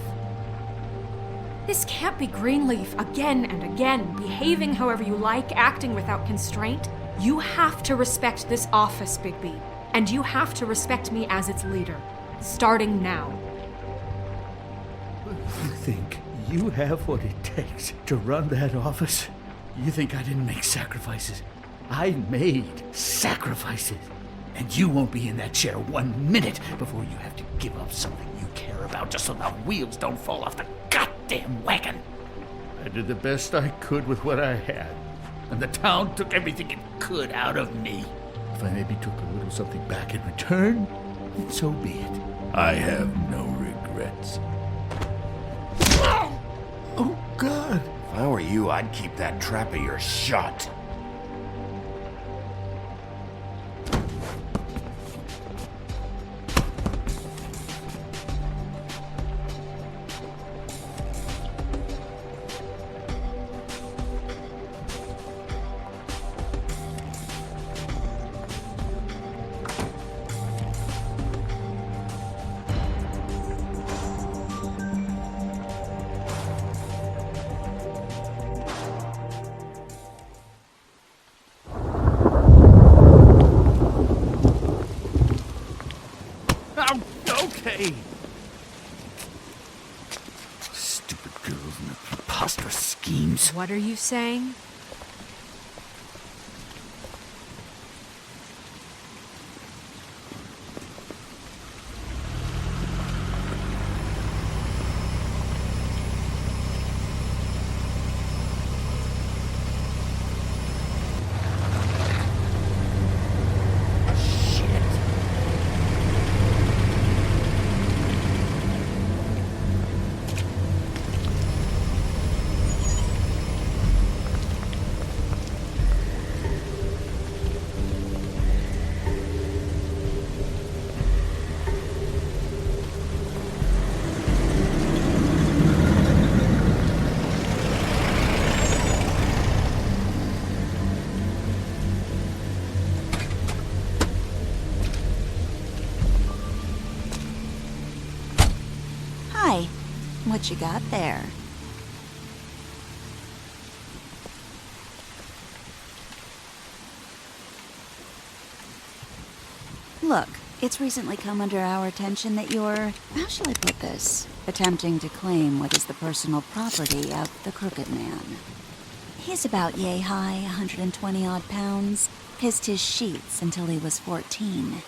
This can't be Greenleaf again and again, behaving however you like, acting without constraint. You have to respect this office, Bigby, and you have to respect me as its leader, starting now. You think you have what it takes to run that office? You think I didn't make sacrifices? I made sacrifices. And you won't be in that chair 1 minute before you have to give up something you care about just so the wheels don't fall off the goddamn wagon. I did the best I could with what I had, and the town took everything it could out of me. If I maybe took a little something back in return, then so be it. I have no regrets. Oh, God! If I were you, I'd keep that trap of yours shut. Okay. Stupid girls and their preposterous schemes. What are you saying? Hi. What you got there? Look, it's recently come under our attention that you're, how shall I put this, attempting to claim what is the personal property of the Crooked Man. He's about yay high, 120 odd pounds, pissed his sheets until he was 14.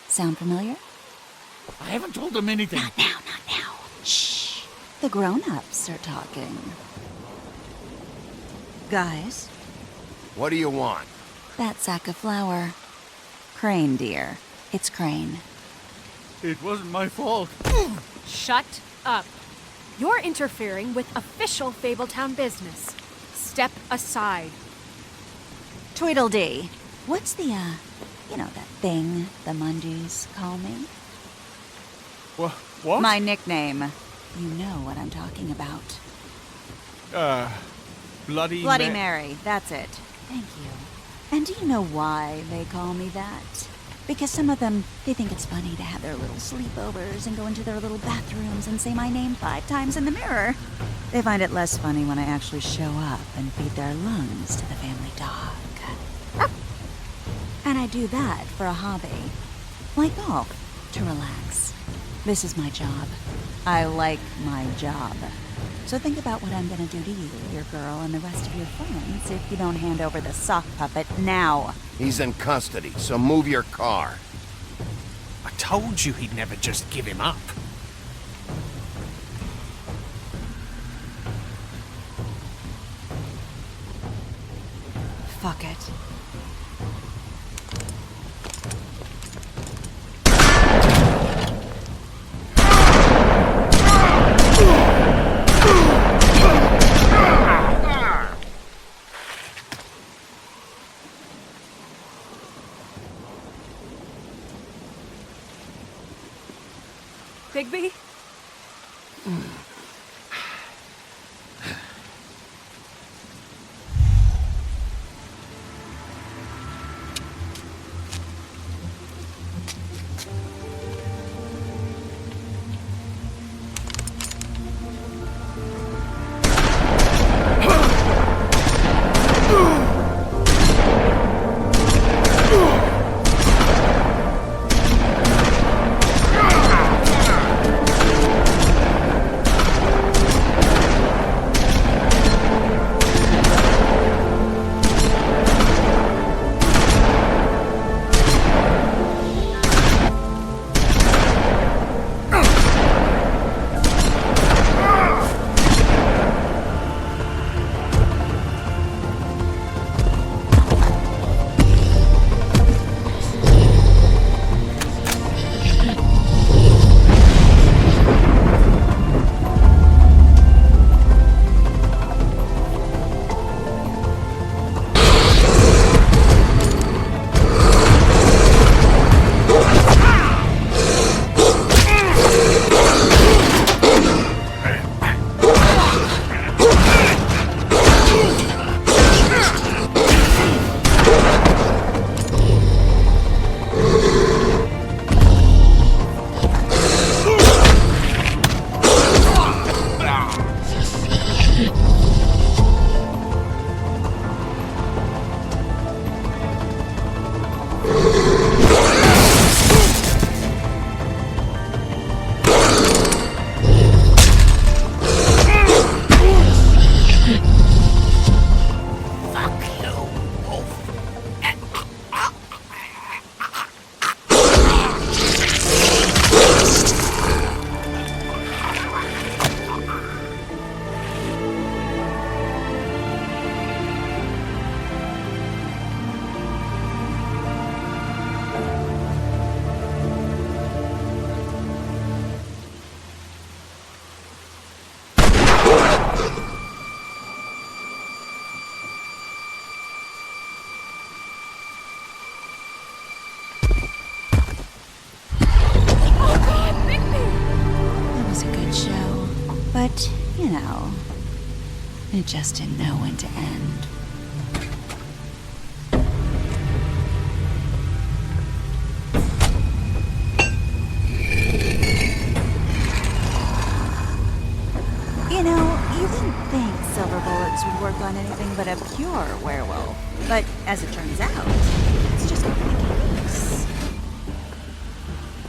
Sound familiar? I haven't told them anything. Not now, not now. Shh. The grown-ups are talking. Guys? What do you want? That sack of flour. Crane, dear. It's Crane. It wasn't my fault. Shut up. You're interfering with official Fabletown business. Step aside. Tweedledee. What's the, you know, that thing the Mundies call me? What? My nickname. You know what I'm talking about. Bloody Mary. That's it. Thank you. And do you know why they call me that? Because some of them, they think it's funny to have their little sleepovers and go into their little bathrooms and say my name 5 times in the mirror. They find it less funny when I actually show up and feed their lungs to the family dog. And I do that for a hobby. Like golf, to relax. This is my job. I like my job. So think about what I'm gonna do to you, your girl, and the rest of your friends if you don't hand over the sock puppet now. He's in custody, so move your car. I told you he'd never just give him up. Fuck it. Bigby? But, you know, it just didn't know when to end. You know, you didn't think silver bullets would work on anything but a pure werewolf. But as it turns out, it's just not the case.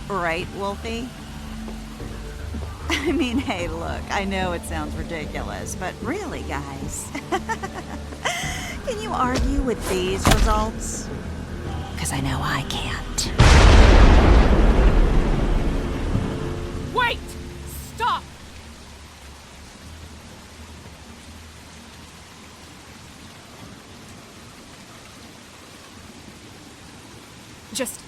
Right, Wolfie? I mean, hey, look, I know it sounds ridiculous, but really, guys, can you argue with these results? Because I know I can't. Wait! Stop! Just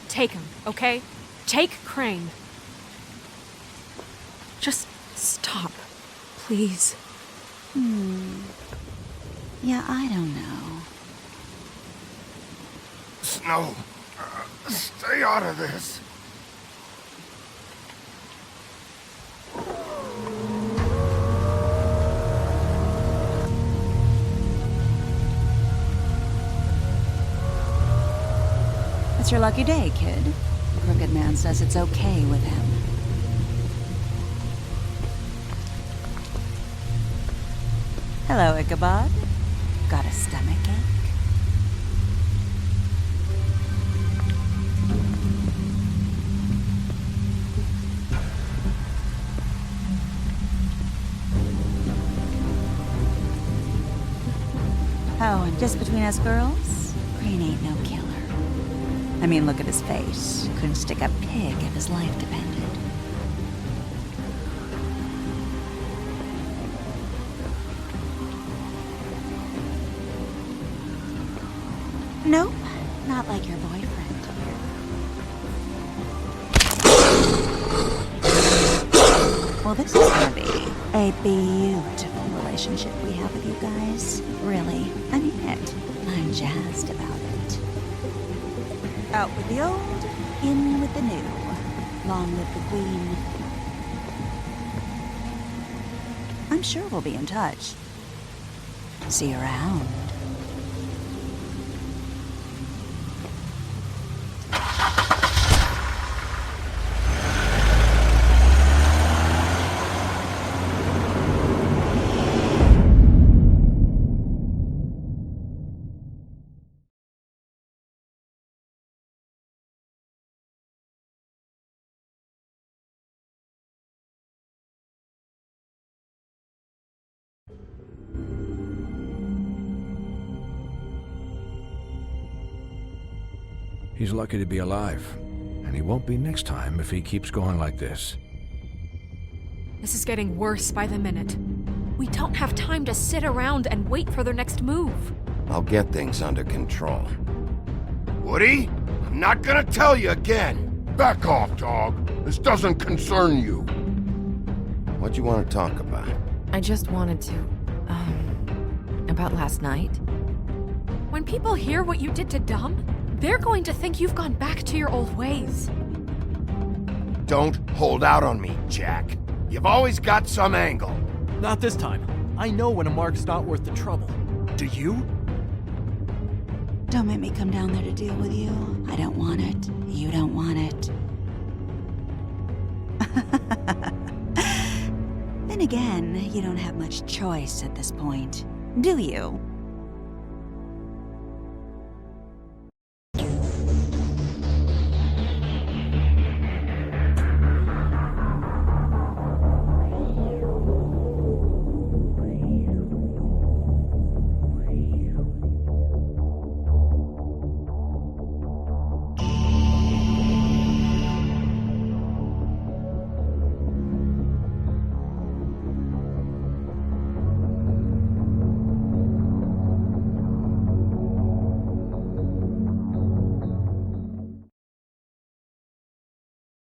take him, okay? Take Crane. Just stop, please. Yeah, I don't know. Snow, stay out of this. It's your lucky day, kid. The Crooked Man says it's okay with him. Hello, Ichabod. Got a stomachache? Oh, and just between us girls, Crane ain't no killer. I mean, look at his face. Couldn't stick a pig if his life depended. Nope, not like your boyfriend. Well, this is gonna be a beautiful relationship we have with you guys. Really, I mean it. I'm jazzed about it. Out with the old, in with the new. Long live the Queen. I'm sure we'll be in touch. See you around. He's lucky to be alive, and he won't be next time if he keeps going like this. This is getting worse by the minute. We don't have time to sit around and wait for their next move. I'll get things under control. Woody, I'm not gonna tell you again. Back off, dog. This doesn't concern you. What do you want to talk about? I just wanted to, about last night. When people hear what you did to Dom, they're going to think you've gone back to your old ways. Don't hold out on me, Jack. You've always got some angle. Not this time. I know when a mark's not worth the trouble. Do you? Don't make me come down there to deal with you. I don't want it. You don't want it. Then again, you don't have much choice at this point, do you?